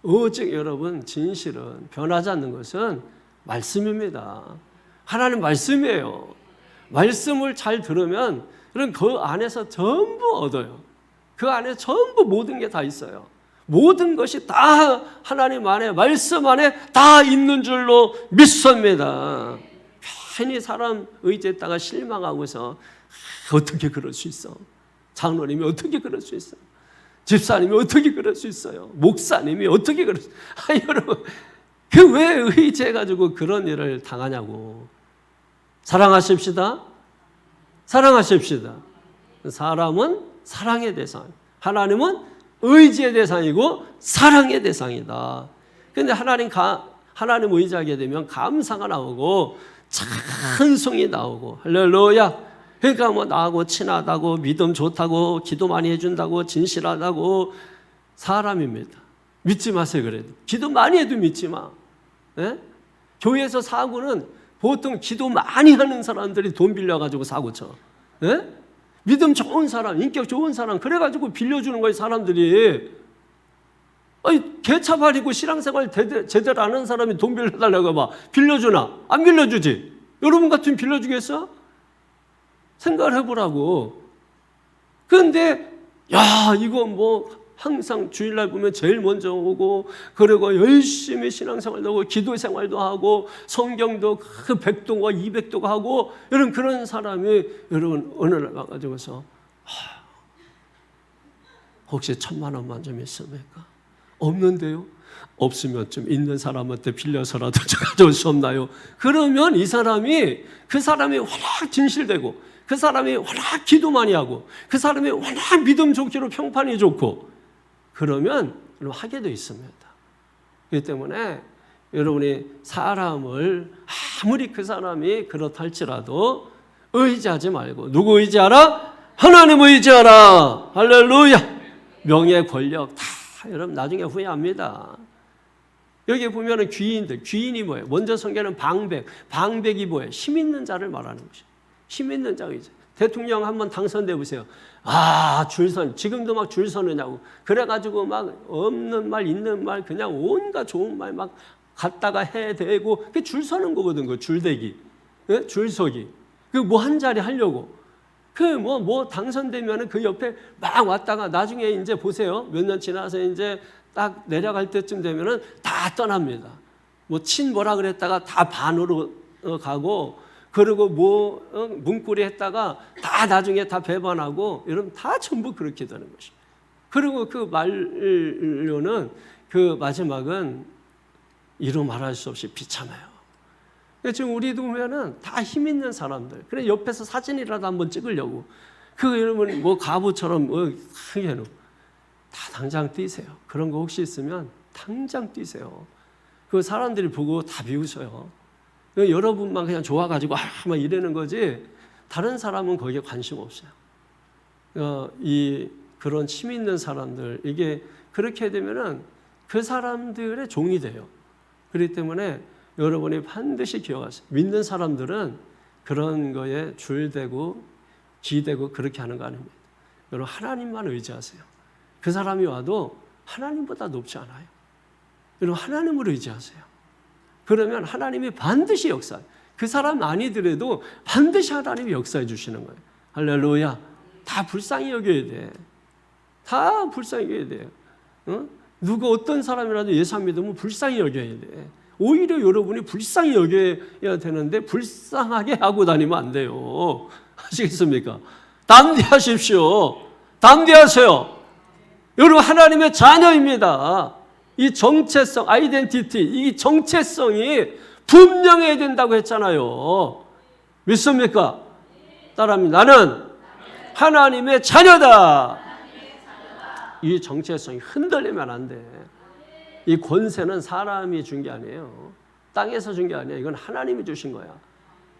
오직 여러분 진실은 변하지 않는 것은 말씀입니다. 하나님 말씀이에요. 말씀을 잘 들으면 그럼 그 안에서 전부 얻어요. 그 안에 전부 모든 게 다 있어요. 모든 것이 다 하나님 안에 말씀 안에 다 있는 줄로 믿습니다. 괜히 사람 의지했다가 실망하고서 어떻게 그럴 수 있어? 장로님이 어떻게 그럴 수 있어? 집사님이 어떻게 그럴 수 있어요? 목사님이 어떻게 그럴 수 있어요? 여러분, 그 왜 의지해가지고 그런 일을 당하냐고. 사랑하십시다. 사랑하십시다. 사람은 사랑의 대상, 하나님은 의지의 대상이고 사랑의 대상이다. 그런데 하나님 의지하게 되면 감사가 나오고 찬송이 나오고 할렐루야. 그러니까 뭐 나하고 친하다고 믿음 좋다고 기도 많이 해준다고 진실하다고 사람입니다. 믿지 마세요. 그래도 기도 많이 해도 믿지 마. 예? 교회에서 사고는 보통 기도 많이 하는 사람들이 돈 빌려가지고 사고 쳐. 예? 믿음 좋은 사람, 인격 좋은 사람 그래가지고 빌려주는 거예요. 사람들이. 아니, 개차 버리고 신앙생활 제대로 안 하는 사람이 돈 빌려달라고 해봐. 빌려주나? 안 빌려주지. 여러분 같으면 빌려주겠어? 생각을 해보라고. 그런데 야, 이거 뭐 항상 주일날 보면 제일 먼저 오고 그리고 열심히 신앙생활도 하고 기도생활도 하고 성경도 그 100도가 200도가 하고 여러분 그런 사람이 여러분 어느 날 와가지고서 혹시 1,000만 원만 좀 있습니까? 없는데요? 없으면 좀 있는 사람한테 빌려서라도 가져올 수 없나요? 그러면 이 사람이 그 사람이 워낙 진실되고 그 사람이 워낙 기도 많이 하고 그 사람이 워낙 믿음 좋기로 평판이 좋고 그러면 하게 돼 있습니다. 그렇기 때문에 여러분이 사람을 아무리 그 사람이 그렇다 할지라도 의지하지 말고 누구 의지하라? 하나님 의지하라. 할렐루야. 명예 권력 다 여러분 나중에 후회합니다. 여기 보면은 귀인이 뭐예요? 먼저 성경은 방백이 뭐예요? 힘 있는 자를 말하는 것이에요. 힘 있는 자가 이제 대통령 한번 당선돼 보세요. 줄선 지금도 막 줄 서느냐고 그래가지고 막 없는 말 있는 말 그냥 온갖 좋은 말 막 갖다가 해대고 그 줄 서는 거거든. 그 줄대기, 네? 줄서기. 그 뭐 한 자리 하려고 그 뭐 당선되면은 그 옆에 막 왔다가 나중에 이제 보세요. 몇 년 지나서 이제 딱 내려갈 때쯤 되면은 다 떠납니다. 뭐 뭐라 그랬다가 다 반으로 가고. 그리고 문고리 했다가 다 나중에 다 배반하고 여러분 다 전부 그렇게 되는 것이죠. 그리고 그 만료는 그 마지막은 이루 말할 수 없이 비참해요. 지금 우리도 보면은 다 힘 있는 사람들. 그래 옆에서 사진이라도 한번 찍으려고 그 여러분 뭐 가부처럼 크게는 다 당장 뛰세요. 그런 거 혹시 있으면 당장 뛰세요. 그 사람들이 보고 다 비웃어요. 여러분만 그냥 좋아가지고 막 이러는 거지 다른 사람은 거기에 관심 없어요. 그런 힘 있는 사람들 이게 그렇게 되면은 그 사람들의 종이 돼요. 그렇기 때문에 여러분이 반드시 기억하세요. 믿는 사람들은 그런 거에 줄대고 기대고 그렇게 하는 거 아닙니다. 여러분 하나님만 의지하세요. 그 사람이 와도 하나님보다 높지 않아요. 여러분 하나님을 의지하세요. 그러면 하나님이 반드시 역사해요. 그 사람 아니더라도 반드시 하나님이 역사해 주시는 거예요. 할렐루야. 다 불쌍히 여겨야 돼. 다 불쌍히 여겨야 돼요. 누가 어떤 사람이라도 예수 안 믿으면 불쌍히 여겨야 돼. 오히려 여러분이 불쌍히 여겨야 되는데 불쌍하게 하고 다니면 안 돼요. 아시겠습니까? 담대하십시오. 담대하세요. 여러분 하나님의 자녀입니다. 이 정체성, 아이덴티티, 이 정체성이 분명해야 된다고 했잖아요. 믿습니까? 따라합니다. 나는 하나님의 자녀다. 이 정체성이 흔들리면 안 돼. 이 권세는 사람이 준 게 아니에요. 땅에서 준 게 아니에요. 이건 하나님이 주신 거야.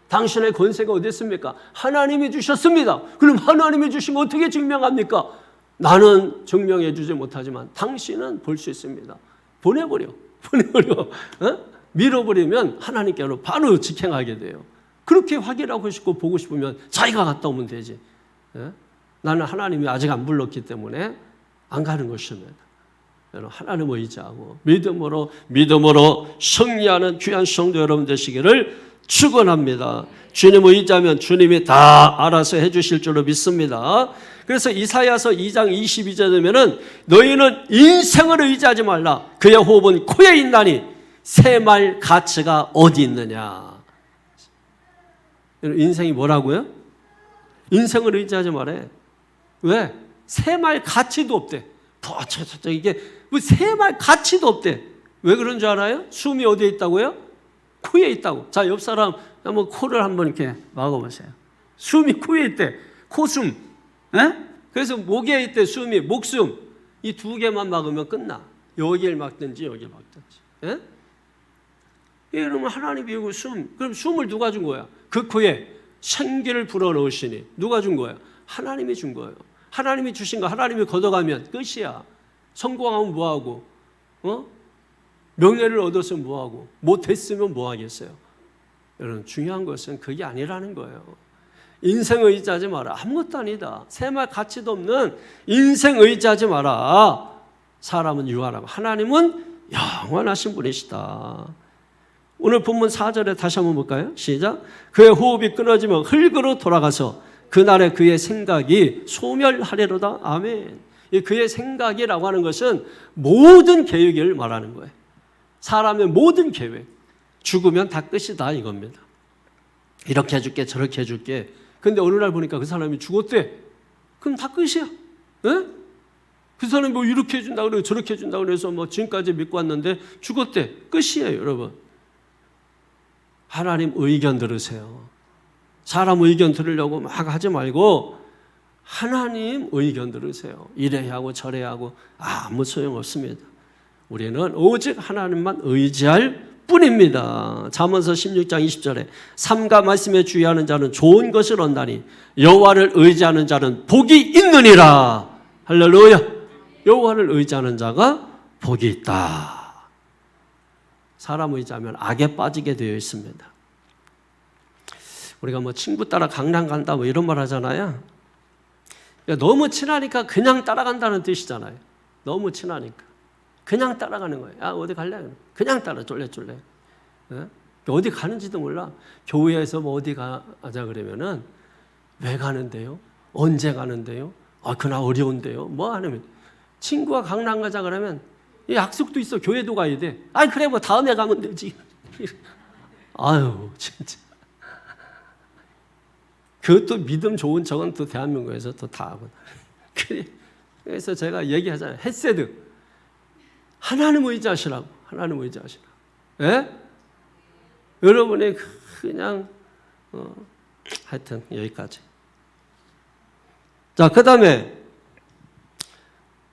당신의 권세가 어디 있습니까? 하나님이 주셨습니다. 그럼 하나님이 주시면 어떻게 증명합니까? 나는 증명해 주지 못하지만 당신은 볼 수 있습니다. 보내버려. 밀어버리면 하나님께로 바로 직행하게 돼요. 그렇게 확인하고 싶고 보고 싶으면 자기가 갔다 오면 되지. 나는 하나님이 아직 안 불렀기 때문에 안 가는 것입니다. 하나님 의지하고 믿음으로 승리하는 귀한 성도 여러분 되시기를 축원합니다. 주님 의지하면 주님이 다 알아서 해주실 줄로 믿습니다. 그래서 이사야서 2장 22절 되면은 너희는 인생을 의지하지 말라. 그의 호흡은 코에 있나니 새말 가치가 어디 있느냐. 인생이 뭐라고요? 인생을 의지하지 말래. 왜? 새말 가치도 없대. 이게 새말 가치도 없대. 왜 그런 줄 알아요? 숨이 어디에 있다고요? 코에 있다고. 자, 옆 사람 한번 코를 한번 이렇게 막아보세요. 숨이 코에 있대. 코숨. 에? 그래서 목에 있대. 숨이 목숨. 이 두 개만 막으면 끝나. 여기를 막든지 여기를 막든지. 에? 이러면 하나님이 이고 숨. 그럼 숨을 누가 준 거야? 그 코에 생기를 불어넣으시니 누가 준 거야? 하나님이 준 거예요. 하나님이 주신 거 하나님이 걷어가면 끝이야. 성공하면 뭐하고? 명예를 얻었으면 뭐하고? 못했으면 뭐하겠어요? 여러분 중요한 것은 그게 아니라는 거예요. 인생 의지하지 마라. 아무것도 아니다. 새말 가치도 없는 인생 의지하지 마라. 사람은 유한하고 하나님은 영원하신 분이시다. 오늘 본문 4절에 다시 한번 볼까요? 시작. 그의 호흡이 끊어지면 흙으로 돌아가서 그날에 그의 생각이 소멸하리로다. 아멘. 그의 생각이라고 하는 것은 모든 계획을 말하는 거예요. 사람의 모든 계획. 죽으면 다 끝이다 이겁니다. 이렇게 해줄게 저렇게 해줄게. 근데 어느 날 보니까 그 사람이 죽었대. 그럼 다 끝이야. 에? 그 사람이 뭐 이렇게 해준다 그래서 저렇게 해준다 그래서 뭐 지금까지 믿고 왔는데 죽었대. 끝이에요 여러분. 하나님 의견 들으세요. 사람 의견 들으려고 막 하지 말고 하나님 의견 들으세요. 이래야 하고 저래야 하고 아무 소용없습니다. 우리는 오직 하나님만 의지할 뿐입니다. 잠언서 16장 20절에 삼가 말씀에 주의하는 자는 좋은 것을 얻나니 여호와를 의지하는 자는 복이 있느니라. 할렐루야. 여호와를 의지하는 자가 복이 있다. 사람 의지하면 악에 빠지게 되어 있습니다. 우리가 뭐 친구 따라 강남 간다 뭐 이런 말 하잖아요. 너무 친하니까 그냥 따라간다는 뜻이잖아요. 너무 친하니까 그냥 따라가는 거예요. 야 어디 갈래? 그냥 따라 쫄래쫄래. 어디 가는지도 몰라. 교회에서 뭐 어디 가자 그러면은 왜 가는데요? 언제 가는데요? 그날 어려운데요? 뭐 하냐면 친구가 강남 가자 그러면 약속도 있어. 교회도 가야 돼. 그래 뭐 다음에 가면 되지. 아유 진짜. 그것도 믿음 좋은 척은 또 대한민국에서 또 다 하고. 그래서 제가 얘기하잖아요. 헤세드. 하나님 의지하시라고. 하나님 의지하시라고. 예? 여러분이 그냥 하여튼 여기까지. 자, 그 다음에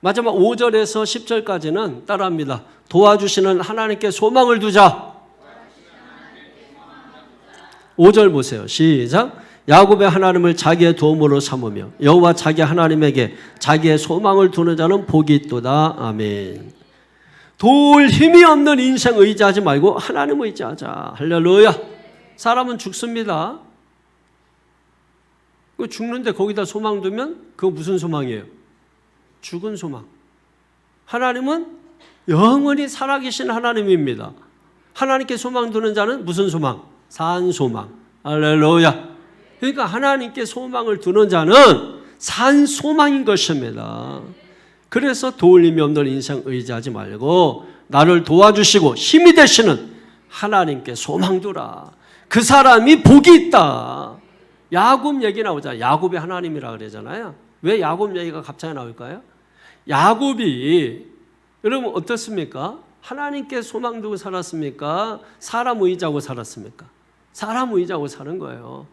마지막 5절에서 10절까지는 따라합니다. 도와주시는 하나님께 소망을 두자. 5절 보세요. 시작. 야곱의 하나님을 자기의 도움으로 삼으며 여호와 자기 하나님에게 자기의 소망을 두는 자는 복이 있도다. 아멘. 도울 힘이 없는 인생 의지하지 말고 하나님 의지하자. 할렐루야. 사람은 죽습니다. 죽는데 거기다 소망 두면 그거 무슨 소망이에요? 죽은 소망. 하나님은 영원히 살아계신 하나님입니다. 하나님께 소망 두는 자는 무슨 소망? 산 소망. 할렐루야. 그러니까 하나님께 소망을 두는 자는 산 소망인 것입니다. 그래서 도울 힘이 없는 인생 의지하지 말고 나를 도와주시고 힘이 되시는 하나님께 소망 두라. 그 사람이 복이 있다. 야곱 얘기 나오잖아요. 야곱이 하나님이라 그러잖아요. 왜 야곱 얘기가 갑자기 나올까요? 야곱이 여러분 어떻습니까? 하나님께 소망 두고 살았습니까? 사람 의지하고 살았습니까? 사람 의지하고 사는 거예요.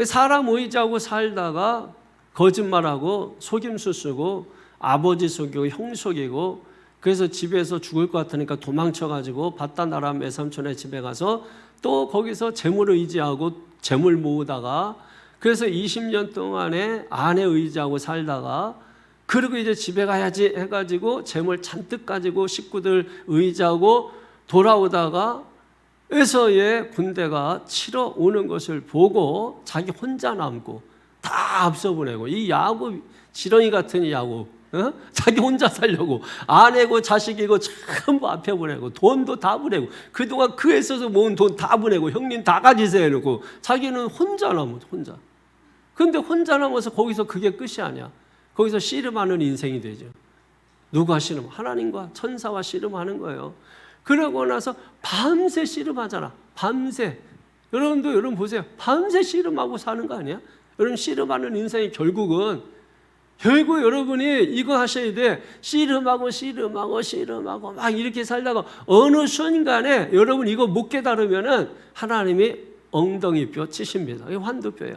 사람 의지하고 살다가 거짓말하고 속임수 쓰고 아버지 속이고 형 속이고 그래서 집에서 죽을 것 같으니까 도망쳐가지고 바다 나라 외삼촌의 집에 가서 또 거기서 재물을 의지하고 재물 모으다가 그래서 20년 동안에 아내 의지하고 살다가 그리고 이제 집에 가야지 해가지고 재물 잔뜩 가지고 식구들 의지하고 돌아오다가 에서의 군대가 치러 오는 것을 보고 자기 혼자 남고 다 앞서 보내고 이 야곱 지렁이 같은 야곱 자기 혼자 살려고 아내고 자식이고 전부 앞에 보내고 돈도 다 보내고 그동안 그에 있어서 모은 돈 다 보내고 형님 다 가지세요 해놓고 자기는 혼자 남아 혼자. 근데 혼자 남아서 거기서 그게 끝이 아니야. 거기서 씨름하는 인생이 되죠. 누가 씨름? 하나님과 천사와 씨름하는 거예요. 그러고 나서 밤새 씨름하잖아. 밤새. 여러분 보세요. 밤새 씨름하고 사는 거 아니야? 여러분 씨름하는 인생이 결국 여러분이 이거 하셔야 돼. 씨름하고 막 이렇게 살다가 어느 순간에 여러분 이거 못 깨달으면은 하나님이 엉덩이뼈 치십니다. 이게 환도뼈예요.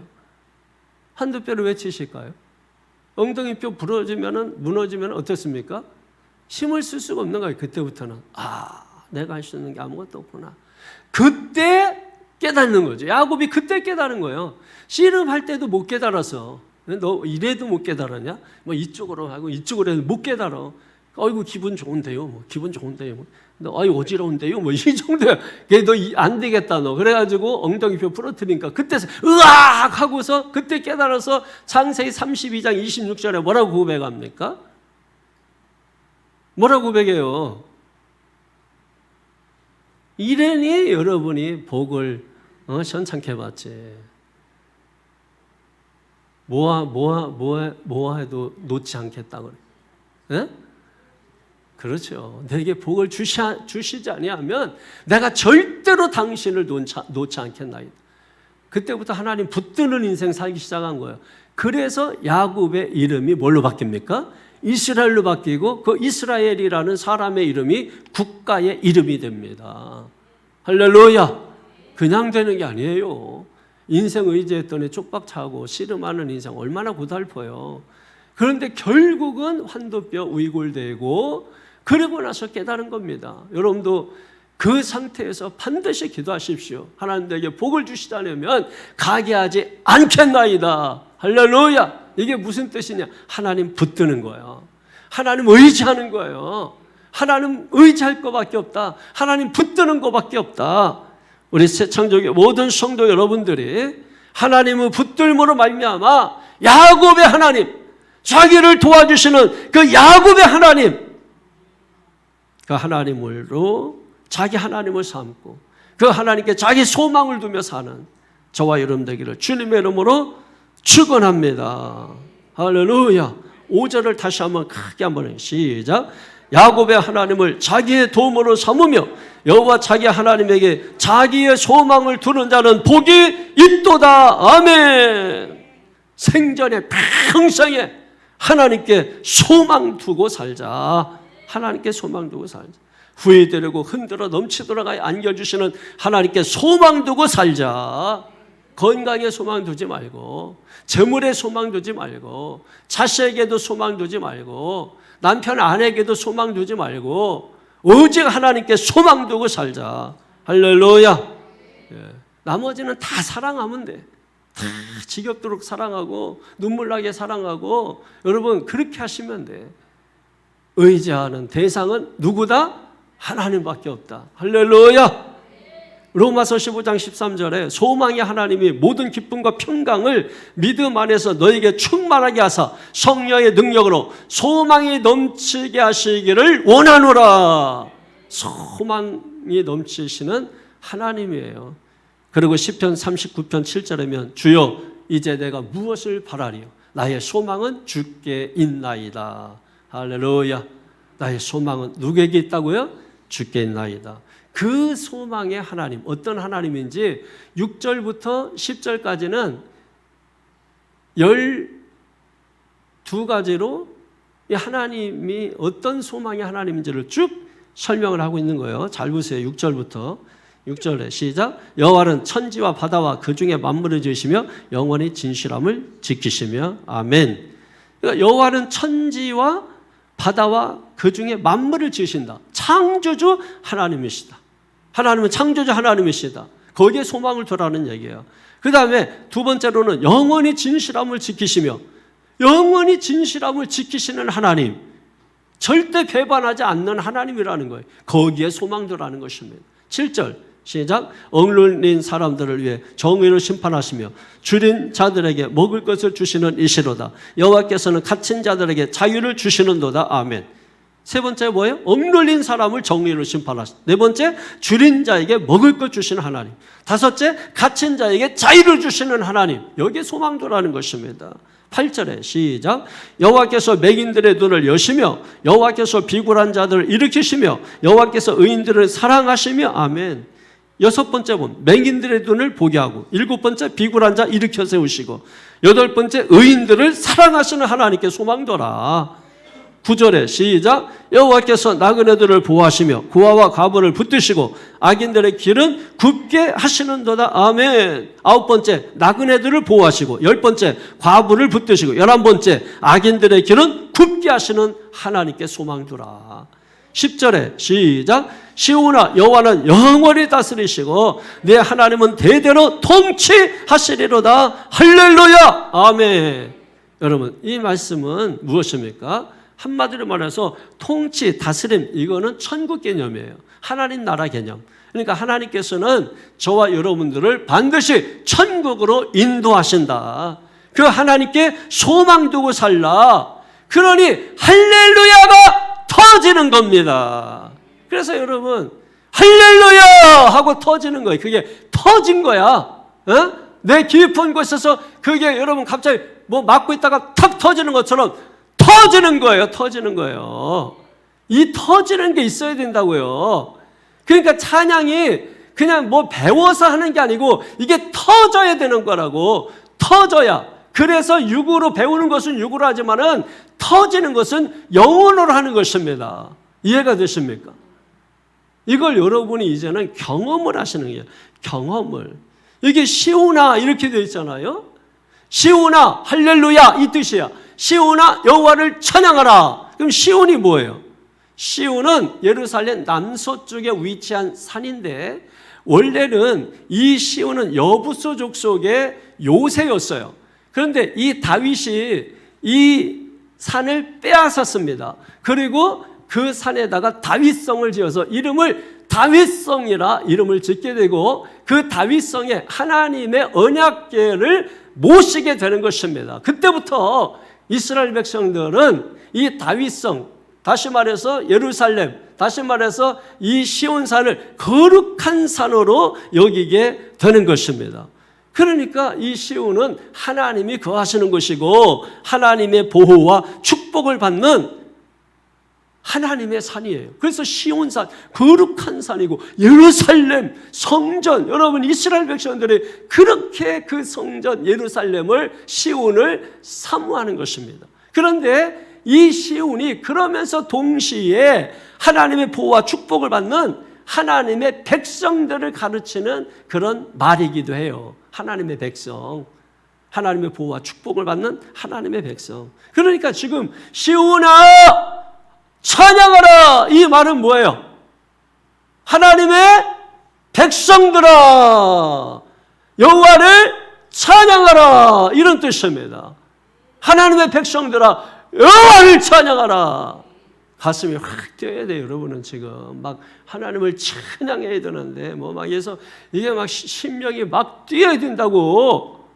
환도뼈를 왜 치실까요? 엉덩이뼈 무너지면 어떻습니까? 힘을 쓸 수가 없는 거예요. 그때부터는 내가 할 수 있는 게 아무것도 없구나. 그때 깨닫는 거죠. 야곱이 그때 깨달은 거예요. 씨름할 때도 못 깨달았어. 너 이래도 못 깨달았냐? 뭐 이쪽으로 하고 이쪽으로 해도 못 깨달아. 아이고 기분 좋은데요. 기분 좋은데요. 아이 어지러운데요. 이 정도야. 너 안 되겠다 너. 그래가지고 엉덩이뼈 부러뜨리니까 그때서 으악 하고서 그때 깨달아서 창세기 32장 26절에 뭐라고 고백합니까? 뭐라고 고백해요? 이래니 여러분이 복을 현창케 받지. 뭐해도 놓지 않겠다 그래. 예? 그렇죠. 내게 복을 주시지 아니하면 내가 절대로 당신을 놓지 않겠나이다. 그때부터 하나님 붙드는 인생 살기 시작한 거예요. 그래서 야곱의 이름이 뭘로 바뀝니까? 이스라엘로 바뀌고 그 이스라엘이라는 사람의 이름이 국가의 이름이 됩니다. 할렐루야. 그냥 되는 게 아니에요. 인생 의지했더니 쪽박차고 씨름하는 인생 얼마나 고달퍼요. 그런데 결국은 환도뼈 위골되고 그러고 나서 깨달은 겁니다. 여러분도 그 상태에서 반드시 기도하십시오. 하나님 내게 복을 주시다면 가게 하지 않겠나이다. 할렐루야. 이게 무슨 뜻이냐? 하나님 붙드는 거예요. 하나님 의지하는 거예요. 하나님 의지할 것밖에 없다. 하나님 붙드는 것밖에 없다. 우리 새창조의 모든 성도 여러분들이 하나님의 붙들므로 말미암아 야곱의 하나님, 자기를 도와주시는 그 야곱의 하나님, 그 하나님으로 자기 하나님을 삼고 그 하나님께 자기 소망을 두며 사는 저와 여러분 되기를 주님의 이름으로 축원합니다. 할렐루야. 5절을 다시 한번 크게 한번 시작. 야곱의 하나님을 자기의 도움으로 삼으며 여호와 자기 하나님에게 자기의 소망을 두는 자는 복이 있도다. 아멘. 생전에 평생에 하나님께 소망 두고 살자. 하나님께 소망 두고 살자. 후회되려고 흔들어 넘치도록 안겨주시는 하나님께 소망 두고 살자. 건강에 소망 두지 말고, 재물에 소망 두지 말고, 자식에게도 소망 두지 말고, 남편 아내에게도 소망 두지 말고 오직 하나님께 소망 두고 살자. 할렐루야. 나머지는 다 사랑하면 돼. 다 지겹도록 사랑하고 눈물 나게 사랑하고 여러분 그렇게 하시면 돼. 의지하는 대상은 누구다? 하나님밖에 없다. 할렐루야. 로마서 15장 13절에 소망의 하나님이 모든 기쁨과 평강을 믿음 안에서 너에게 충만하게 하사 성령의 능력으로 소망이 넘치게 하시기를 원하노라. 소망이 넘치시는 하나님이에요. 그리고 시편 39편 7절에면 주여 이제 내가 무엇을 바라리요? 나의 소망은 주께 있나이다. 할렐루야. 나의 소망은 누구에게 있다고요? 주께 있나이다. 그 소망의 하나님, 어떤 하나님인지 6절부터 10절까지는 12가지로 이 하나님이 어떤 소망의 하나님인지를 쭉 설명을 하고 있는 거예요. 잘 보세요. 6절부터 6절에 시작. 여호와는 천지와 바다와 그 중에 만물을 지으시며 영원히 진실함을 지키시며 아멘. 그러니까 여호와는 천지와 바다와 그 중에 만물을 지으신다. 창조주 하나님이시다. 하나님은 창조주 하나님이시다. 거기에 소망을 두라는 얘기예요. 그 다음에 두 번째로는 영원히 진실함을 지키시며, 영원히 진실함을 지키시는 하나님, 절대 배반하지 않는 하나님이라는 거예요. 거기에 소망 두라는 것입니다. 7절 시작. 억눌린 사람들을 위해 정의로 심판하시며 줄인 자들에게 먹을 것을 주시는 이시로다. 여호와께서는 갇힌 자들에게 자유를 주시는도다. 아멘. 세 번째 뭐예요? 억눌린 사람을 정의로 심판하시다. 네 번째, 줄인 자에게 먹을 것 주시는 하나님. 다섯째, 갇힌 자에게 자유를 주시는 하나님. 여기에 소망도라는 것입니다. 8절에 시작. 여호와께서 맹인들의 눈을 여시며 여호와께서 비굴한 자들을 일으키시며 여호와께서 의인들을 사랑하시며 아멘. 여섯 번째 본 맹인들의 눈을 보게 하고, 일곱 번째 비굴한 자 일으켜 세우시고, 여덟 번째 의인들을 사랑하시는 하나님께 소망도라. 9절에 시작. 여호와께서 나그네들을 보호하시며 고아와 과부를 붙드시고 악인들의 길은 굽게 하시는도다. 아멘. 아홉 번째, 나그네들을 보호하시고, 열 번째, 과부를 붙드시고, 11번째, 악인들의 길은 굽게 하시는 하나님께 소망두라. 10절에 시작. 시온아, 여호와는 영원히 다스리시고 내 하나님은 대대로 통치하시리로다. 할렐루야. 아멘. 여러분, 이 말씀은 무엇입니까? 한마디로 말해서 통치, 다스림, 이거는 천국 개념이에요. 하나님 나라 개념. 그러니까 하나님께서는 저와 여러분들을 반드시 천국으로 인도하신다. 그 하나님께 소망 두고 살라. 그러니 할렐루야가 터지는 겁니다. 그래서 여러분, 할렐루야 하고 터지는 거예요. 그게 터진 거야. 어? 내 깊은 곳에서 그게 여러분 갑자기 뭐 막고 있다가 탁 터지는 것처럼 터지는 거예요. 터지는 거예요. 이 터지는 게 있어야 된다고요. 그러니까 찬양이 그냥 뭐 배워서 하는 게 아니고 이게 터져야 되는 거라고. 터져야. 그래서 육으로 배우는 것은 육으로 하지만은 터지는 것은 영혼으로 하는 것입니다. 이해가 되십니까? 이걸 여러분이 이제는 경험을 하시는 거예요. 경험을. 이게 시온아 이렇게 되어 있잖아요. 시온아 할렐루야 이 뜻이야. 시온아 여호와를 찬양하라. 그럼 시온이 뭐예요? 시온은 예루살렘 남서쪽에 위치한 산인데 원래는 이 시온은 여부수 족속의 요새였어요. 그런데 이 다윗이 이 산을 빼앗았습니다. 그리고 그 산에다가 다윗성을 지어서 이름을 다윗성이라 이름을 짓게 되고 그 다윗성에 하나님의 언약궤를 모시게 되는 것입니다. 그때부터 이스라엘 백성들은 이 다윗성, 다시 말해서 예루살렘, 다시 말해서 이 시온산을 거룩한 산으로 여기게 되는 것입니다. 그러니까 이 시온은 하나님이 거하시는 것이고 하나님의 보호와 축복을 받는 하나님의 산이에요. 그래서 시온산, 거룩한 산이고 예루살렘, 성전, 여러분 이스라엘 백성들이 그렇게 그 성전 예루살렘을 시온을 사모하는 것입니다. 그런데 이 시온이 그러면서 동시에 하나님의 보호와 축복을 받는 하나님의 백성들을 가르치는 그런 말이기도 해요. 하나님의 백성, 하나님의 보호와 축복을 받는 하나님의 백성. 그러니까 지금 시온아 찬양하라 이 말은 뭐예요? 하나님의 백성들아 여호와를 찬양하라 이런 뜻입니다. 하나님의 백성들아 여호와를 찬양하라. 가슴이 확 뛰어야 돼요. 여러분은 지금 막 하나님을 찬양해야 되는데 뭐 막 해서 이게 막 심령이 막 뛰어야 된다고.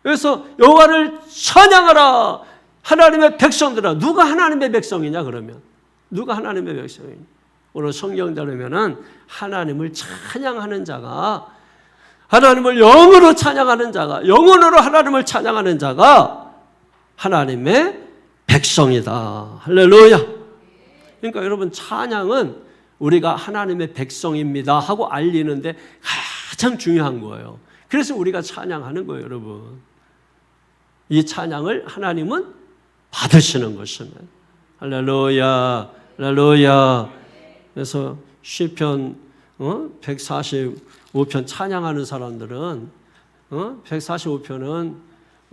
그래서 여호와를 찬양하라. 하나님의 백성들아. 누가 하나님의 백성이냐 그러면? 누가 하나님의 백성이냐? 오늘 성경대로면은 하나님을 찬양하는 자가, 하나님을 영으로 찬양하는 자가, 영혼으로 하나님을 찬양하는 자가 하나님의 백성이다. 할렐루야. 그러니까 여러분 찬양은 우리가 하나님의 백성입니다 하고 알리는데 가장 중요한 거예요. 그래서 우리가 찬양하는 거예요, 여러분. 이 찬양을 하나님은 받으시는 것입니다. 할렐루야. 할렐루야. 그래서 시편 145편 찬양하는 사람들은 145편은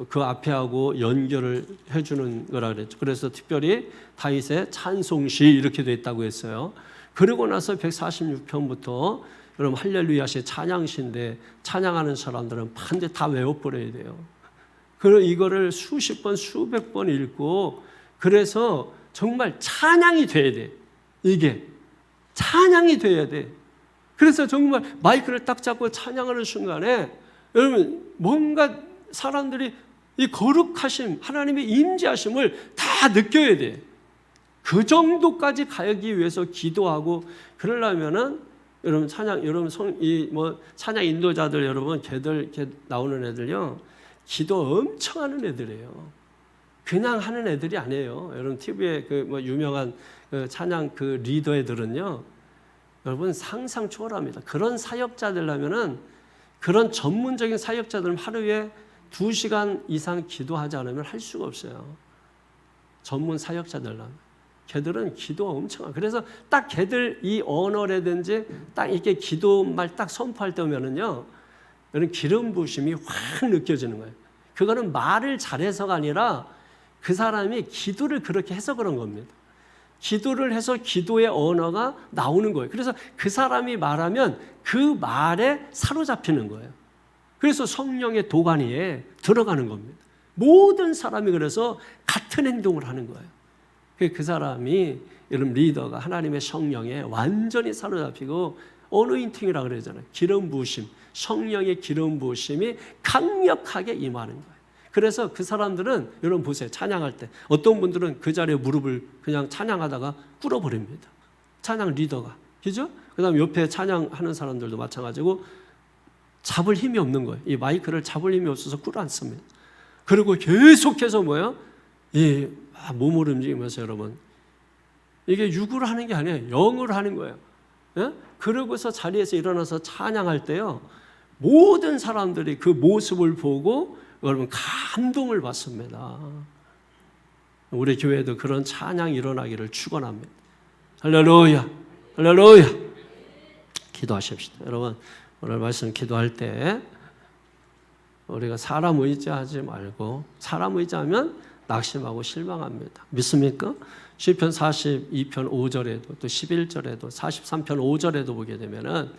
그 앞에 하고 연결을 해주는 거라 그랬죠. 그래서 특별히 다윗의 찬송시 이렇게 돼 있다고 했어요. 그러고 나서 146편부터 여러분 할렐루야시 찬양시인데 찬양하는 사람들은 반드시 다 외워버려야 돼요. 그리고 이거를 수십 번, 수백 번 읽고 그래서 정말 찬양이 돼야 돼. 이게 찬양이 돼야 돼. 그래서 정말 마이크를 딱 잡고 찬양하는 순간에 여러분 뭔가 사람들이 이 거룩하심, 하나님의 임재하심을 다 느껴야 돼. 그 정도까지 가기 위해서 기도하고 그러려면은 여러분 찬양, 여러분 찬양 인도자들 여러분 걔들 이렇게 나오는 애들요 기도 엄청 하는 애들이에요. 그냥 하는 애들이 아니에요. 여러분 TV에 유명한 찬양 리더 애들은요 여러분 상상 초월합니다. 그런 사역자들라면은 그런 전문적인 사역자들은 하루에 2시간 이상 기도하지 않으면 할 수가 없어요. 전문 사역자들라면. 걔들은 기도 엄청 하고 그래서 딱 걔들 이 언어라든지 딱 이렇게 기도 말 딱 선포할 때 오면은요 이런 기름 부심이 확 느껴지는 거예요. 그거는 말을 잘해서가 아니라 그 사람이 기도를 그렇게 해서 그런 겁니다. 기도를 해서 기도의 언어가 나오는 거예요. 그래서 그 사람이 말하면 그 말에 사로잡히는 거예요. 그래서 성령의 도가니에 들어가는 겁니다. 모든 사람이 그래서 같은 행동을 하는 거예요. 그 사람이 여러분 리더가 하나님의 성령에 완전히 사로잡히고 어노인팅이라고 그러잖아요. 기름 부으심, 성령의 기름 부으심이 강력하게 임하는 거예요. 그래서 그 사람들은 여러분 보세요. 찬양할 때 어떤 분들은 그 자리에 무릎을 그냥 찬양하다가 꿇어버립니다. 찬양 리더가. 그죠? 그 다음에 옆에 찬양하는 사람들도 마찬가지고 잡을 힘이 없는 거예요. 이 마이크를 잡을 힘이 없어서 꿇어앉습니다. 그리고 계속해서 뭐예요? 몸을 움직이면서 여러분 이게 육으로 하는 게 아니에요. 영으로 하는 거예요. 예? 그러고서 자리에서 일어나서 찬양할 때요 모든 사람들이 그 모습을 보고 여러분 감동을 받습니다. 우리 교회도 그런 찬양이 일어나기를 축원합니다. 할렐루야, 할렐루야. 기도하십시다. 여러분 오늘 말씀 기도할 때 우리가 사람 의지하지 말고 사람 의지하면 낙심하고 실망합니다. 믿습니까? 시편 42편 5절에도 또 11절에도 43편 5절에도 보게 되면은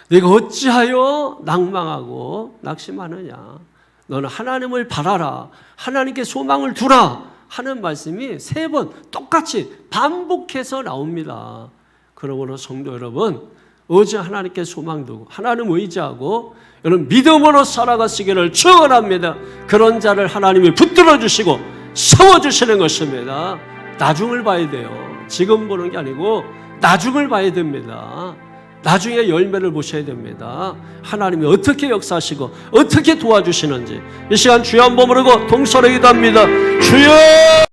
내가 어찌하여 낭망하고 낙심하느냐? 너는 하나님을 바라라. 하나님께 소망을 두라. 하는 말씀이 3번 똑같이 반복해서 나옵니다. 그러므로 성도 여러분, 오직 하나님께 소망 두고 하나님 의지하고 여러분 믿음으로 살아가시기를 축원합니다. 그런 자를 하나님이 붙들어 주시고 세워주시는 것입니다. 나중을 봐야 돼요. 지금 보는 게 아니고 나중을 봐야 됩니다. 나중에 열매를 보셔야 됩니다. 하나님이 어떻게 역사하시고 어떻게 도와주시는지 이 시간 주여 한번 부르고 동서로 기도합니다. 주여!